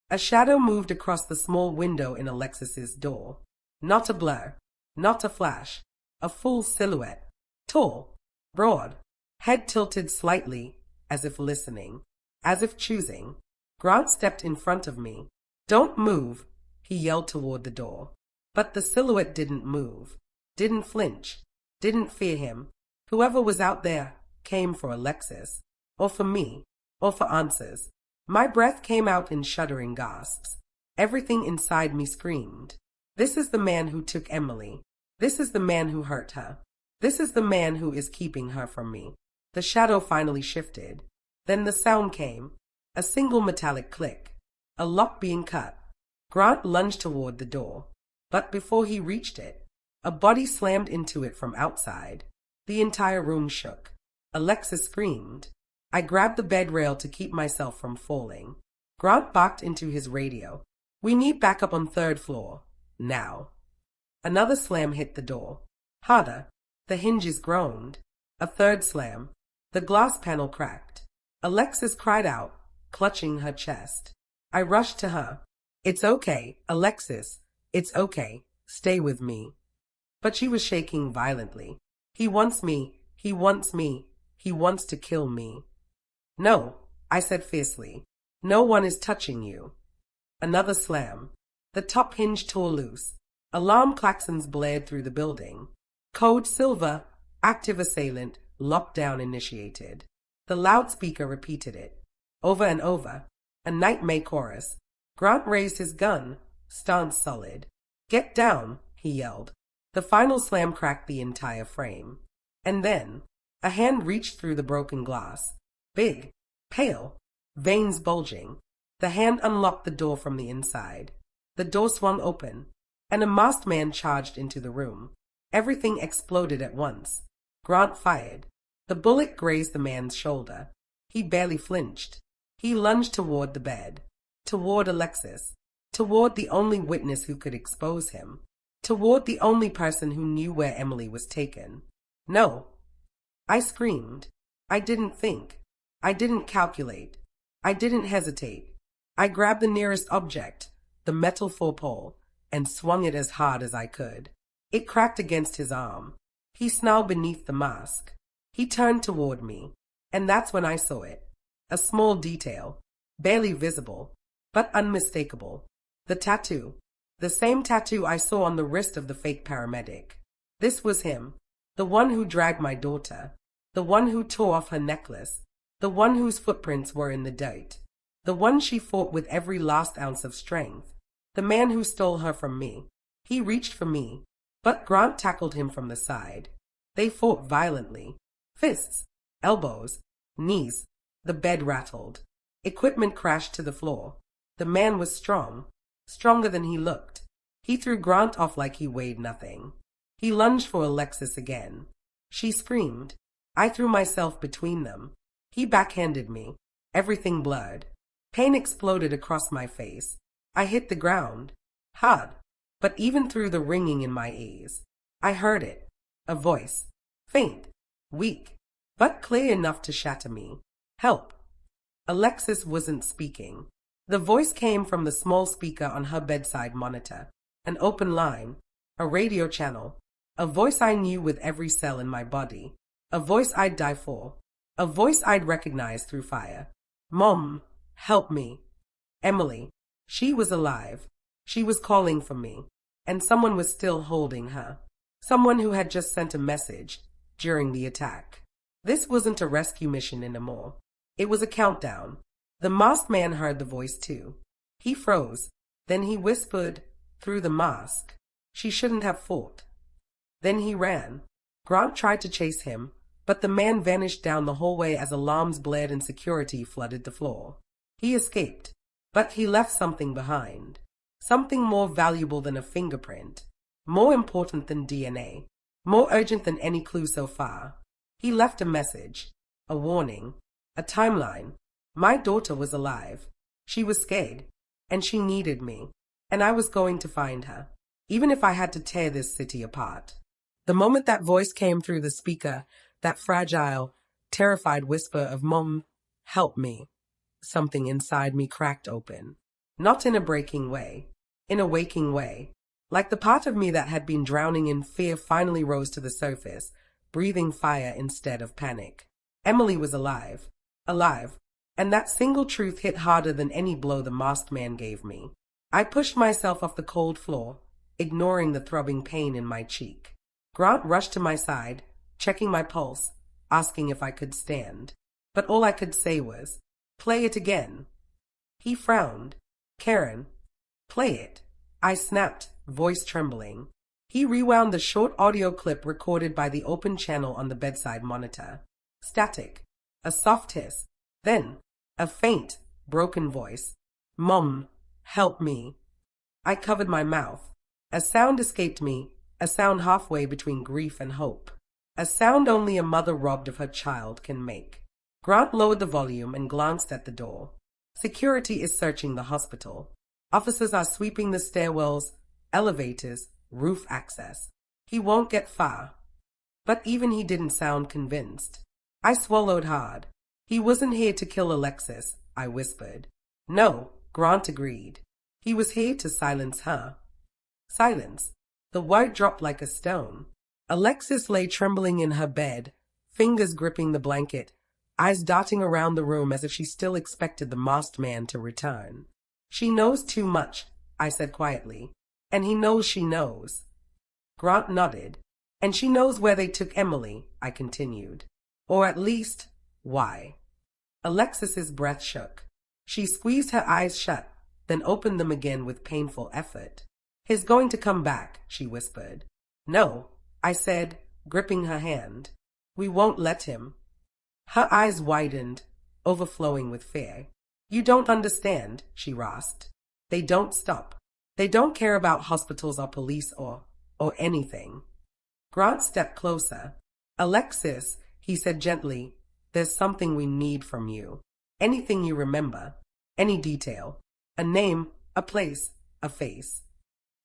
A shadow moved across the small window in Alexis's door. Not a blur, not a flash, a full silhouette. Tall, broad, head tilted slightly, as if listening, as if choosing. Grant stepped in front of me. Don't move, he yelled toward the door. But the silhouette didn't move, didn't flinch, didn't fear him. Whoever was out there came for Alexis, or for me, or for answers. My breath came out in shuddering gasps. Everything inside me screamed. This is the man who took Emily. This is the man who hurt her. This is the man who is keeping her from me. The shadow finally shifted. Then the sound came. A single metallic click. A lock being cut. Grant lunged toward the door. But before he reached it, a body slammed into it from outside. The entire room shook. Alexis screamed. I grabbed the bed rail to keep myself from falling. Grant barked into his radio. We need backup on third floor. Now. Another slam hit the door. Harder. The hinges groaned. A third slam. The glass panel cracked. Alexis cried out, clutching her chest. I rushed to her. It's okay, Alexis. It's okay. Stay with me. But she was shaking violently. He wants me. He wants me. He wants to kill me. No, I said fiercely. No one is touching you. Another slam. The top hinge tore loose. Alarm klaxons blared through the building. Code Silver, active assailant, lockdown initiated. The loudspeaker repeated it. Over and over. A nightmare chorus. Grant raised his gun, stance solid. Get down, he yelled. The final slam cracked the entire frame. And then, a hand reached through the broken glass. Big, pale, veins bulging. The hand unlocked the door from the inside. The door swung open, and a masked man charged into the room. Everything exploded at once. Grant fired. The bullet grazed the man's shoulder. He barely flinched. He lunged toward the bed, toward Alexis, toward the only witness who could expose him, toward the only person who knew where Emily was taken. No! I screamed. I didn't think. I didn't calculate. I didn't hesitate. I grabbed the nearest object, the metal four-pole, and swung it as hard as I could. It cracked against his arm. He snarled beneath the mask. He turned toward me, and that's when I saw it. A small detail, barely visible, but unmistakable. The tattoo. The same tattoo I saw on the wrist of the fake paramedic. This was him. The one who dragged my daughter. The one who tore off her necklace. The one whose footprints were in the dirt. The one she fought with every last ounce of strength. The man who stole her from me. He reached for me, but Grant tackled him from the side. They fought violently. Fists, elbows, knees. The bed rattled. Equipment crashed to the floor. The man was strong, stronger than he looked. He threw Grant off like he weighed nothing. He lunged for Alexis again. She screamed. I threw myself between them. He backhanded me. Everything blurred. Pain exploded across my face. I hit the ground. Hard. But even through the ringing in my ears, I heard it. A voice. Faint. Weak. But clear enough to shatter me. Help. Alexis wasn't speaking. The voice came from the small speaker on her bedside monitor. An open line. A radio channel. A voice I knew with every cell in my body. A voice I'd die for. A voice I'd recognize through fire. Mom, help me. Emily. She was alive. She was calling for me. And someone was still holding her. Someone who had just sent a message during the attack. This wasn't a rescue mission anymore. It was a countdown. The masked man heard the voice too. He froze. Then he whispered through the mask. She shouldn't have fought. Then he ran. Grant tried to chase him, but the man vanished down the hallway as alarms blared and security flooded the floor. He escaped, but he left something behind. Something more valuable than a fingerprint. More important than DNA. More urgent than any clue so far. He left a message. A warning. A timeline. My daughter was alive. She was scared. And she needed me. And I was going to find her. Even if I had to tear this city apart. The moment that voice came through the speaker, that fragile, terrified whisper of Mom, help me, something inside me cracked open. Not in a breaking way. In a waking way. Like the part of me that had been drowning in fear finally rose to the surface, breathing fire instead of panic. Emily was alive. Alive. And that single truth hit harder than any blow the masked man gave me. I pushed myself off the cold floor, ignoring the throbbing pain in my cheek. Grant rushed to my side, checking my pulse, asking if I could stand. But all I could say was, play it again. He frowned. Karen, play it. I snapped, voice trembling. He rewound the short audio clip recorded by the open channel on the bedside monitor. Static. A soft hiss. Then, a faint, broken voice. Mom, help me. I covered my mouth. A sound escaped me, a sound halfway between grief and hope. A sound only a mother robbed of her child can make. Grant lowered the volume and glanced at the door. Security is searching the hospital. Officers are sweeping the stairwells, elevators, roof access. He won't get far. But even he didn't sound convinced. I swallowed hard. He wasn't here to kill Alexis, I whispered. No, Grant agreed. He was here to silence her. Silence. The word dropped like a stone. Alexis lay trembling in her bed, fingers gripping the blanket, eyes darting around the room as if she still expected the masked man to return. She knows too much, I said quietly, and he knows she knows. Grant nodded. And she knows where they took Emily, I continued. Or at least, why. Alexis's breath shook. She squeezed her eyes shut, then opened them again with painful effort. He's going to come back, she whispered. No, I said, gripping her hand. We won't let him. Her eyes widened, overflowing with fear. You don't understand, she rasped. They don't stop. They don't care about hospitals or police or anything. Grant stepped closer. Alexis, he said gently, there's something we need from you. Anything you remember. Any detail. A name, a place, a face.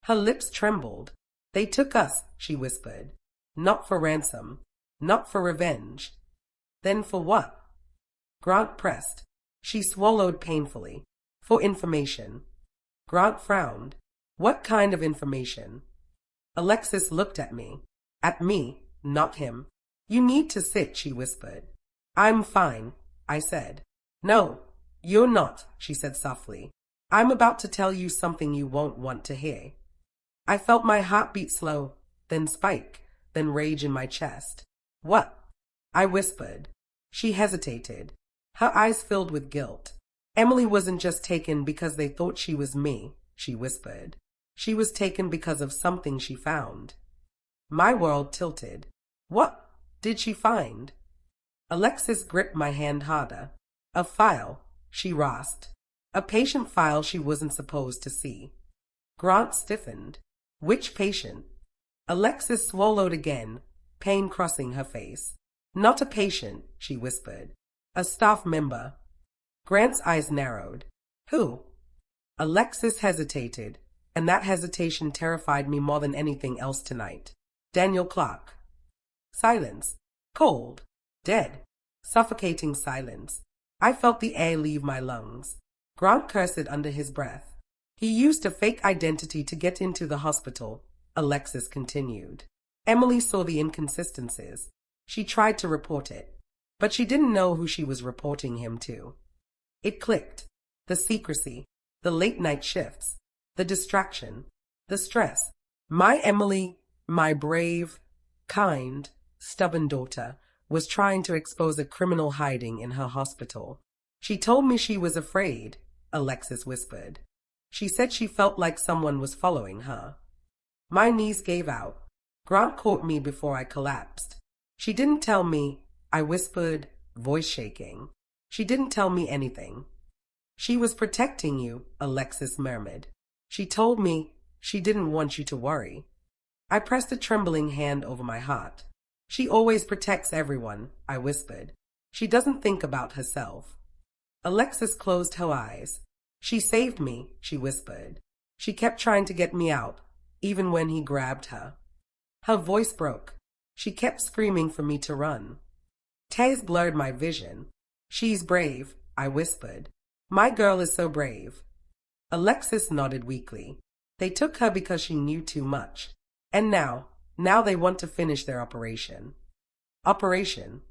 Her lips trembled. They took us, she whispered. Not for ransom. Not for revenge. Then for what? Grant pressed. She swallowed painfully. For information. Grant frowned. What kind of information? Alexis looked at me. At me, not him. You need to sit, she whispered. I'm fine, I said. No, you're not, she said softly. I'm about to tell you something you won't want to hear. I felt my heart beat slow, then spike, then rage in my chest. What? I whispered. She hesitated. Her eyes filled with guilt. Emily wasn't just taken because they thought she was me, she whispered. She was taken because of something she found. My world tilted. What did she find? Alexis gripped my hand harder. A file, she rasped. A patient file she wasn't supposed to see. Grant stiffened. Which patient? Alexis swallowed again, pain crossing her face. Not a patient, she whispered. A staff member. Grant's eyes narrowed. Who? Alexis hesitated, and that hesitation terrified me more than anything else tonight. Daniel Clark. Silence. Cold. Dead. Suffocating silence. I felt the air leave my lungs. Grant cursed under his breath. He used a fake identity to get into the hospital, Alexis continued. Emily saw the inconsistencies. She tried to report it, but she didn't know who she was reporting him to. It clicked. The secrecy, the late-night shifts, the distraction, the stress. My Emily, my brave, kind, stubborn daughter, was trying to expose a criminal hiding in her hospital. She told me she was afraid, Alexis whispered. She said she felt like someone was following her. My knees gave out. Grant caught me before I collapsed. She didn't tell me, I whispered, voice shaking. She didn't tell me anything. She was protecting you, Alexis murmured. She told me she didn't want you to worry. I pressed a trembling hand over my heart. She always protects everyone, I whispered. She doesn't think about herself. Alexis closed her eyes. She saved me, she whispered. She kept trying to get me out, even when he grabbed her. Her voice broke. She kept screaming for me to run. Tears blurred my vision. She's brave, I whispered. My girl is so brave. Alexis nodded weakly. They took her because she knew too much. And now they want to finish their operation. Operation?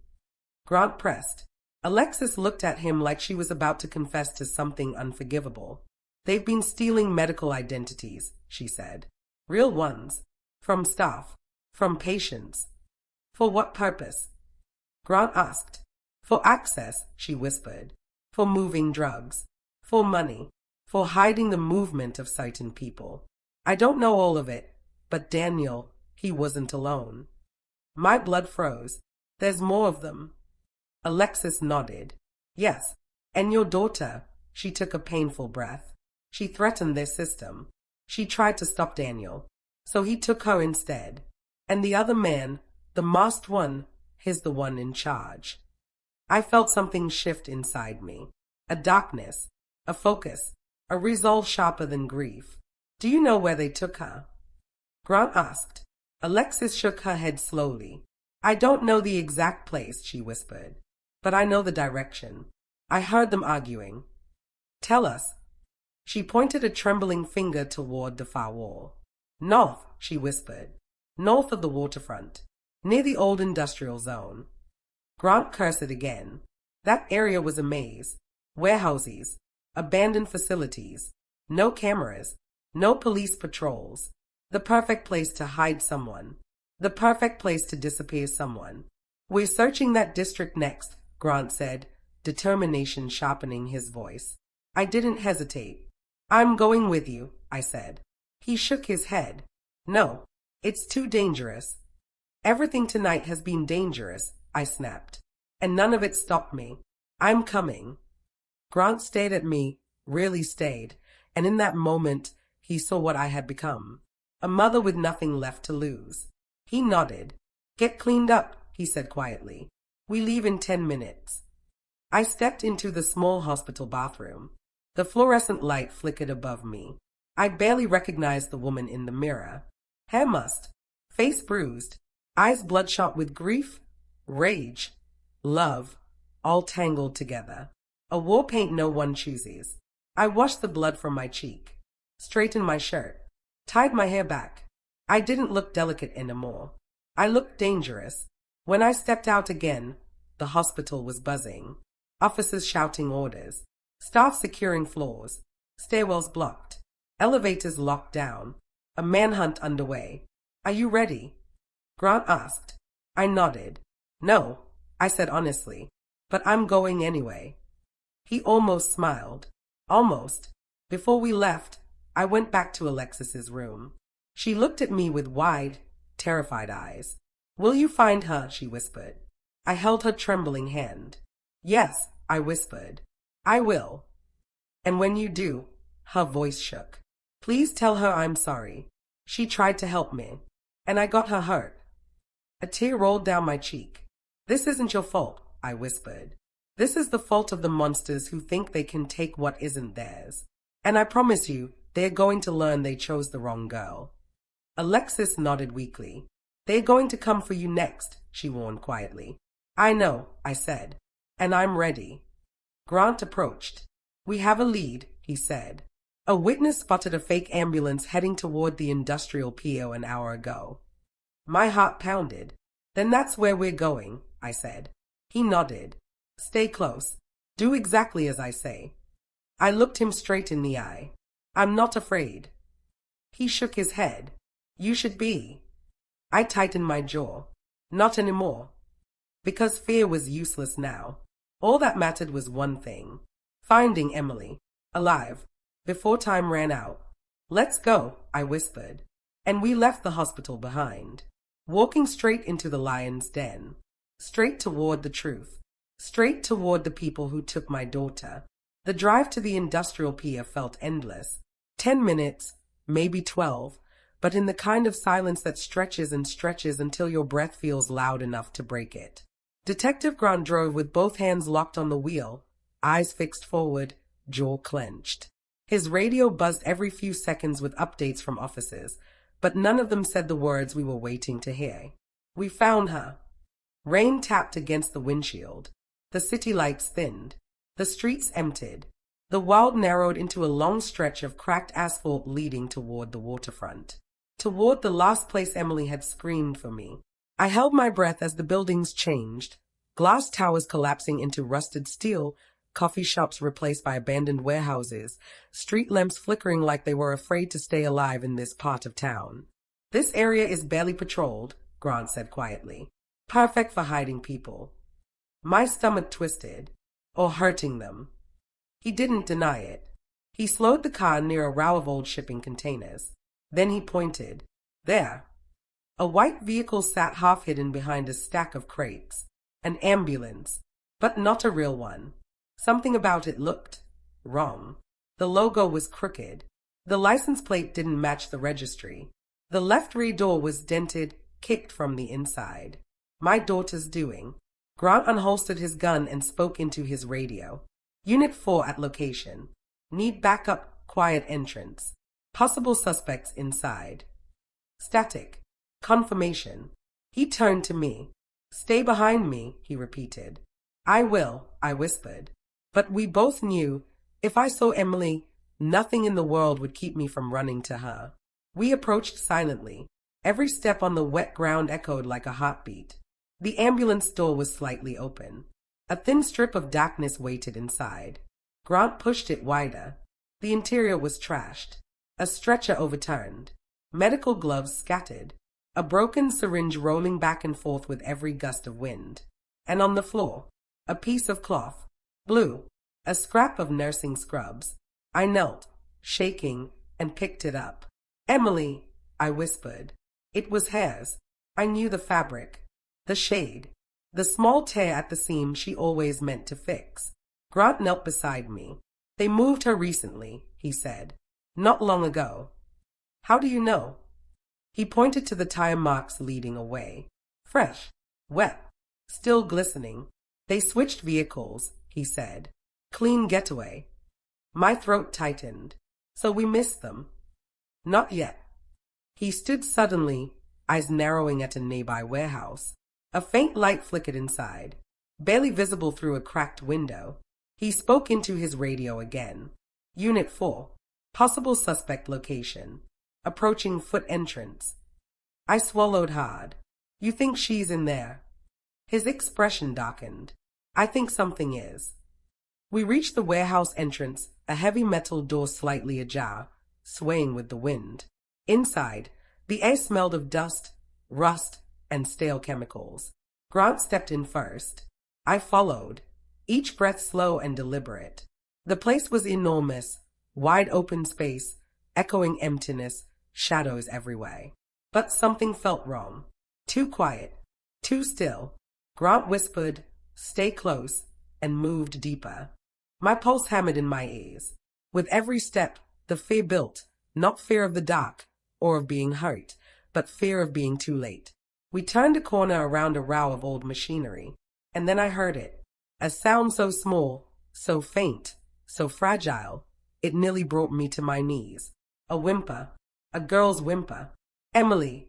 Grant pressed. Alexis looked at him like she was about to confess to something unforgivable. They've been stealing medical identities, she said. Real ones. From staff. From patients. For what purpose? Grant asked. For access, she whispered. For moving drugs. For money. For hiding the movement of certain people. I don't know all of it, but Daniel, he wasn't alone. My blood froze. There's more of them. Alexis nodded. Yes, and your daughter. She took a painful breath. She threatened their system. She tried to stop Daniel, so he took her instead. And the other man, the masked one, he's the one in charge. I felt something shift inside me. A darkness, a focus, a resolve sharper than grief. Do you know where they took her? Grant asked. Alexis shook her head slowly. I don't know the exact place, she whispered, but I know the direction. I heard them arguing. Tell us. She pointed a trembling finger toward the far wall. North, she whispered. North of the waterfront, near the old industrial zone. Grant cursed again. That area was a maze. Warehouses, abandoned facilities, no cameras, no police patrols. The perfect place to hide someone. The perfect place to disappear someone. We're searching that district next, Grant said, determination sharpening his voice. I didn't hesitate. I'm going with you, I said. He shook his head. No, it's too dangerous. Everything tonight has been dangerous, I snapped. And none of it stopped me. I'm coming. Grant stared at me, really stayed, and in that moment he saw what I had become. A mother with nothing left to lose. He nodded. Get cleaned up, he said quietly. We leave in 10 minutes. I stepped into the small hospital bathroom. The fluorescent light flickered above me. I barely recognized the woman in the mirror. Hair mussed, face bruised, eyes bloodshot with grief, rage, love, all tangled together. A war paint no one chooses. I washed the blood from my cheek, straightened my shirt, tied my hair back. I didn't look delicate anymore. I looked dangerous. When I stepped out again, the hospital was buzzing. Officers shouting orders, staff securing floors, stairwells blocked, elevators locked down, a manhunt underway. Are you ready? Grant asked. I nodded. No, I said honestly, but I'm going anyway. He almost smiled. Almost. Before we left, I went back to Alexis's room. She looked at me with wide, terrified eyes. Will you find her? She whispered. I held her trembling hand. Yes, I whispered. I will. And when you do, her voice shook. Please tell her I'm sorry. She tried to help me, and I got her hurt. A tear rolled down my cheek. This isn't your fault, I whispered. This is the fault of the monsters who think they can take what isn't theirs. And I promise you, they're going to learn they chose the wrong girl. Alexis nodded weakly. They're going to come for you next, she warned quietly. I know, I said, and I'm ready. Grant approached. We have a lead, he said. A witness spotted a fake ambulance heading toward the industrial pier an hour ago. My heart pounded. Then that's where we're going, I said. He nodded. Stay close. Do exactly as I say. I looked him straight in the eye. I'm not afraid. He shook his head. You should be. I tightened my jaw. Not anymore. Because fear was useless now. All that mattered was one thing. Finding Emily, alive, before time ran out. Let's go, I whispered. And we left the hospital behind, walking straight into the lion's den. Straight toward the truth. Straight toward the people who took my daughter. The drive to the industrial pier felt endless. 10 minutes, maybe 12, but in the kind of silence that stretches and stretches until your breath feels loud enough to break it. Detective Grant drove with both hands locked on the wheel, eyes fixed forward, jaw clenched. His radio buzzed every few seconds with updates from officers, but none of them said the words we were waiting to hear. We found her. Rain tapped against the windshield. The city lights thinned. The streets emptied. The world narrowed into a long stretch of cracked asphalt leading toward the waterfront. Toward the last place Emily had screamed for me. I held my breath as the buildings changed. Glass towers collapsing into rusted steel, coffee shops replaced by abandoned warehouses, street lamps flickering like they were afraid to stay alive in this part of town. This area is barely patrolled, Grant said quietly. Perfect for hiding people. My stomach twisted. Or hurting them. He didn't deny it. He slowed the car near a row of old shipping containers. Then he pointed. There. A white vehicle sat half-hidden behind a stack of crates. An ambulance. But not a real one. Something about it looked wrong. The logo was crooked. The license plate didn't match the registry. The left rear door was dented, kicked from the inside. My daughter's doing. Grant unholstered his gun and spoke into his radio. Unit 4 at location. Need backup, quiet entrance. Possible suspects inside. Static. Confirmation. He turned to me. Stay behind me, he repeated. I will, I whispered. But we both knew, if I saw Emily, nothing in the world would keep me from running to her. We approached silently. Every step on the wet ground echoed like a heartbeat. The ambulance door was slightly open. A thin strip of darkness waited inside. Grant pushed it wider. The interior was trashed. A stretcher overturned. Medical gloves scattered. A broken syringe rolling back and forth with every gust of wind. And on the floor, a piece of cloth. Blue. A scrap of nursing scrubs. I knelt, shaking, and picked it up. Emily, I whispered. It was hers. I knew the fabric. The shade. the small tear at the seam she always meant to fix. Grant knelt beside me. They moved her recently, he said. Not long ago. How do you know? He pointed to the tire marks leading away. Fresh, wet, still glistening. They switched vehicles, he said. Clean getaway. My throat tightened. So we missed them. Not yet. He stood suddenly, eyes narrowing at a nearby warehouse. A faint light flickered inside, barely visible through a cracked window. He spoke into his radio again. Unit 4. Possible suspect location. Approaching foot entrance. I swallowed hard. You think she's in there? His expression darkened. I think something is. We reached the warehouse entrance, a heavy metal door slightly ajar, swaying with the wind. Inside, the air smelled of dust, rust, and stale chemicals. Grant stepped in first. I followed, each breath slow and deliberate. The place was enormous, wide open space, echoing emptiness, shadows everywhere. But something felt wrong. Too quiet, too still. Grant whispered, "Stay close," and moved deeper. My pulse hammered in my ears. With every step, the fear built, not fear of the dark or of being hurt, but fear of being too late. We turned a corner around a row of old machinery, and then I heard it. A sound so small, so faint, so fragile, it nearly brought me to my knees. A whimper, a girl's whimper. Emily!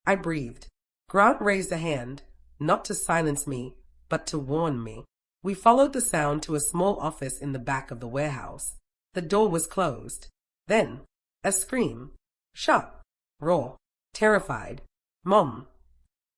I breathed. Grant raised a hand, not to silence me, but to warn me. We followed the sound to a small office in the back of the warehouse. The door was closed. Then, a scream. Sharp, raw, terrified. Mom!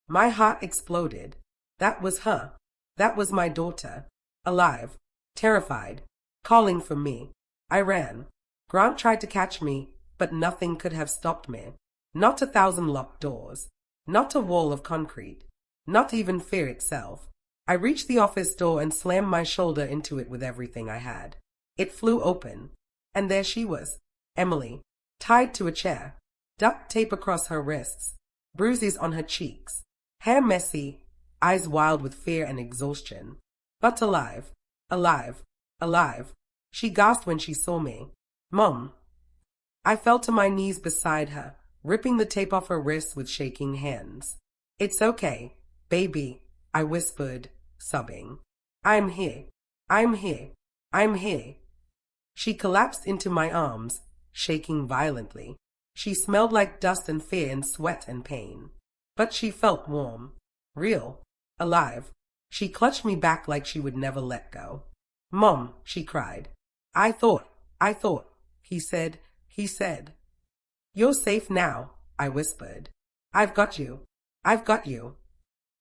My heart exploded. That was her. That was my daughter. Alive, terrified, calling for me. I ran. Grant tried to catch me, but nothing could have stopped me. Not 1,000 locked doors. Not a wall of concrete. Not even fear itself. I reached the office door and slammed my shoulder into it with everything I had. It flew open, and there she was, Emily, tied to a chair, duct tape across her wrists, bruises on her cheeks, hair messy, eyes wild with fear and exhaustion. But alive, alive, alive. She gasped when she saw me. Mom! I fell to my knees beside her, ripping the tape off her wrists with shaking hands. It's okay, baby, I whispered, sobbing. I'm here. I'm here. I'm here. She collapsed into my arms, shaking violently. She smelled like dust and fear and sweat and pain. But she felt warm, real, alive. She clutched me back like she would never let go. Mom, she cried. I thought, he said. You're safe now, I whispered. I've got you. I've got you.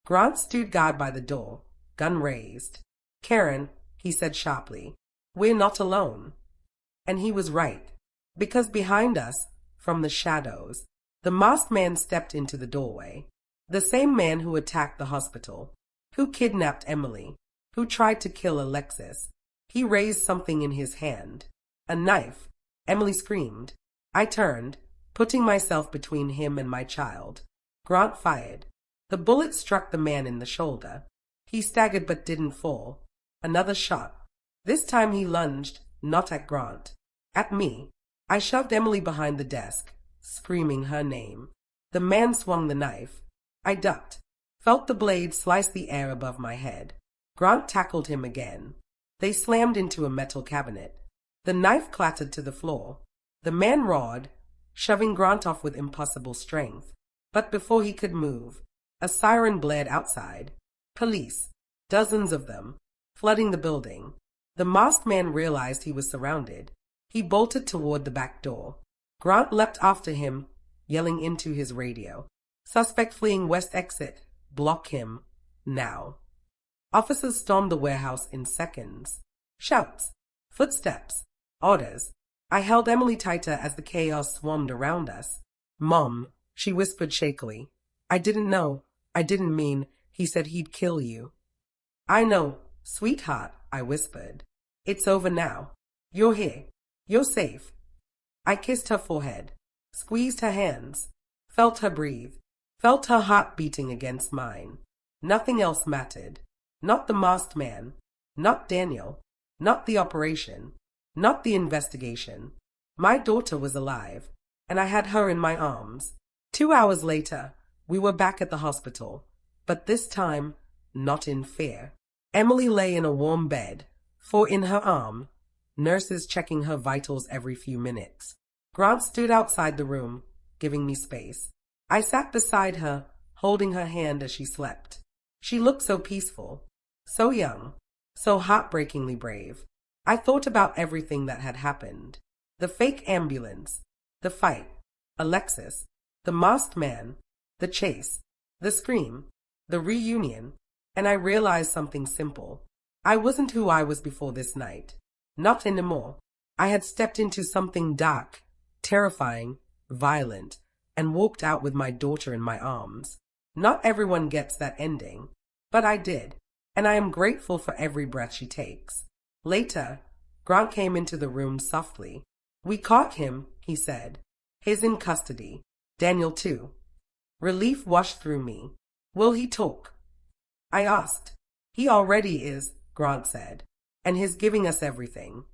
Grant stood guard by the door, gun raised. Karen, he said sharply, we're not alone. And he was right, because behind us, from the shadows, the masked man stepped into the doorway. The same man who attacked the hospital, who kidnapped Emily, who tried to kill Alexis. He raised something in his hand. A knife. Emily screamed. I turned, putting myself between him and my child. Grant fired. The bullet struck the man in the shoulder. He staggered but didn't fall. Another shot. This time he lunged, not at Grant. At me. I shoved Emily behind the desk, screaming her name. The man swung the knife. I ducked, felt the blade slice the air above my head. Grant tackled him again. They slammed into a metal cabinet. The knife clattered to the floor. The man roared, shoving Grant off with impossible strength. But before he could move, a siren blared outside. Police, dozens of them, flooding the building. The masked man realized he was surrounded. He bolted toward the back door. Grant leapt after him, yelling into his radio. Suspect fleeing west exit. Block him. Now. Officers stormed the warehouse in seconds. Shouts. Footsteps. Orders. I held Emily tighter as the chaos swarmed around us. Mom, she whispered shakily. I didn't know. I didn't mean. He said he'd kill you. I know, sweetheart, I whispered. It's over now. You're here. You're safe. I kissed her forehead, squeezed her hands, felt her breathe, felt her heart beating against mine. Nothing else mattered. Not the masked man. Not Daniel. Not the operation. Not the investigation. My daughter was alive, and I had her in my arms. 2 hours later, we were back at the hospital, but this time, not in fear. Emily lay in a warm bed, for in her arm, nurses checking her vitals every few minutes. Grant stood outside the room, giving me space. I sat beside her, holding her hand as she slept. She looked so peaceful, so young, so heartbreakingly brave. I thought about everything that had happened. The fake ambulance, the fight, Alexis, the masked man, the chase, the scream, the reunion, and I realized something simple. I wasn't who I was before this night. Not anymore. I had stepped into something dark, terrifying, violent, and walked out with my daughter in my arms. Not everyone gets that ending, but I did, and I am grateful for every breath she takes. Later, Grant came into the room softly. "We caught him," he said. "He's in custody. Daniel too." Relief washed through me. "Will he talk?" I asked. "He already is," Grant said, "and he's giving us everything."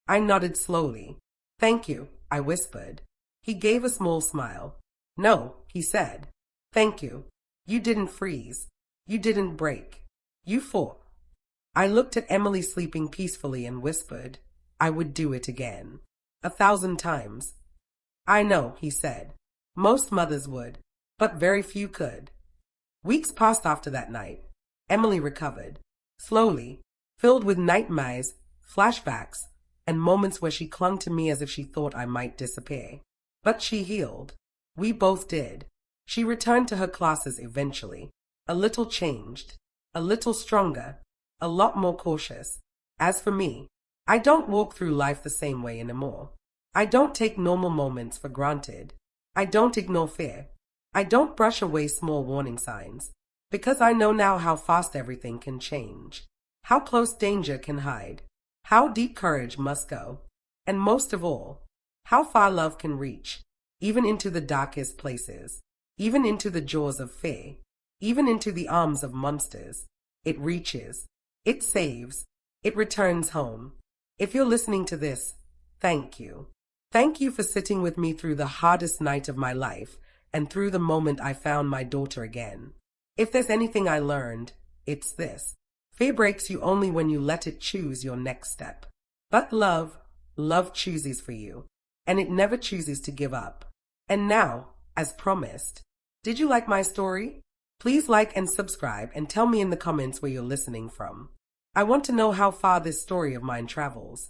I nodded slowly. "Thank you," I whispered. He gave a small smile. "No," he said. "Thank you. You didn't freeze. You didn't break. You fought." I looked at Emily sleeping peacefully and whispered, "I would do it again. 1,000 times." "I know," he said. "Most mothers would, but very few could." Weeks passed after that night. Emily recovered, slowly, filled with nightmares, flashbacks, and moments where she clung to me as if she thought I might disappear. But she healed. We both did. She returned to her classes eventually, a little changed, a little stronger, a lot more cautious. As for me, I don't walk through life the same way anymore. I don't take normal moments for granted. I don't ignore fear. I don't brush away small warning signs, because I know now how fast everything can change, how close danger can hide, how deep courage must go, and most of all, how far love can reach, even into the darkest places, even into the jaws of fear, even into the arms of monsters. It reaches, it saves, it returns home. If you're listening to this, thank you. Thank you for sitting with me through the hardest night of my life and through the moment I found my daughter again. If there's anything I learned, it's this. Fear breaks you only when you let it choose your next step. But love chooses for you, and it never chooses to give up. And now, as promised, did you like my story? Please like and subscribe and tell me in the comments where you're listening from. I want to know how far this story of mine travels.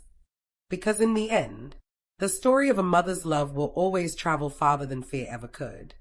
Because in the end, the story of a mother's love will always travel farther than fear ever could.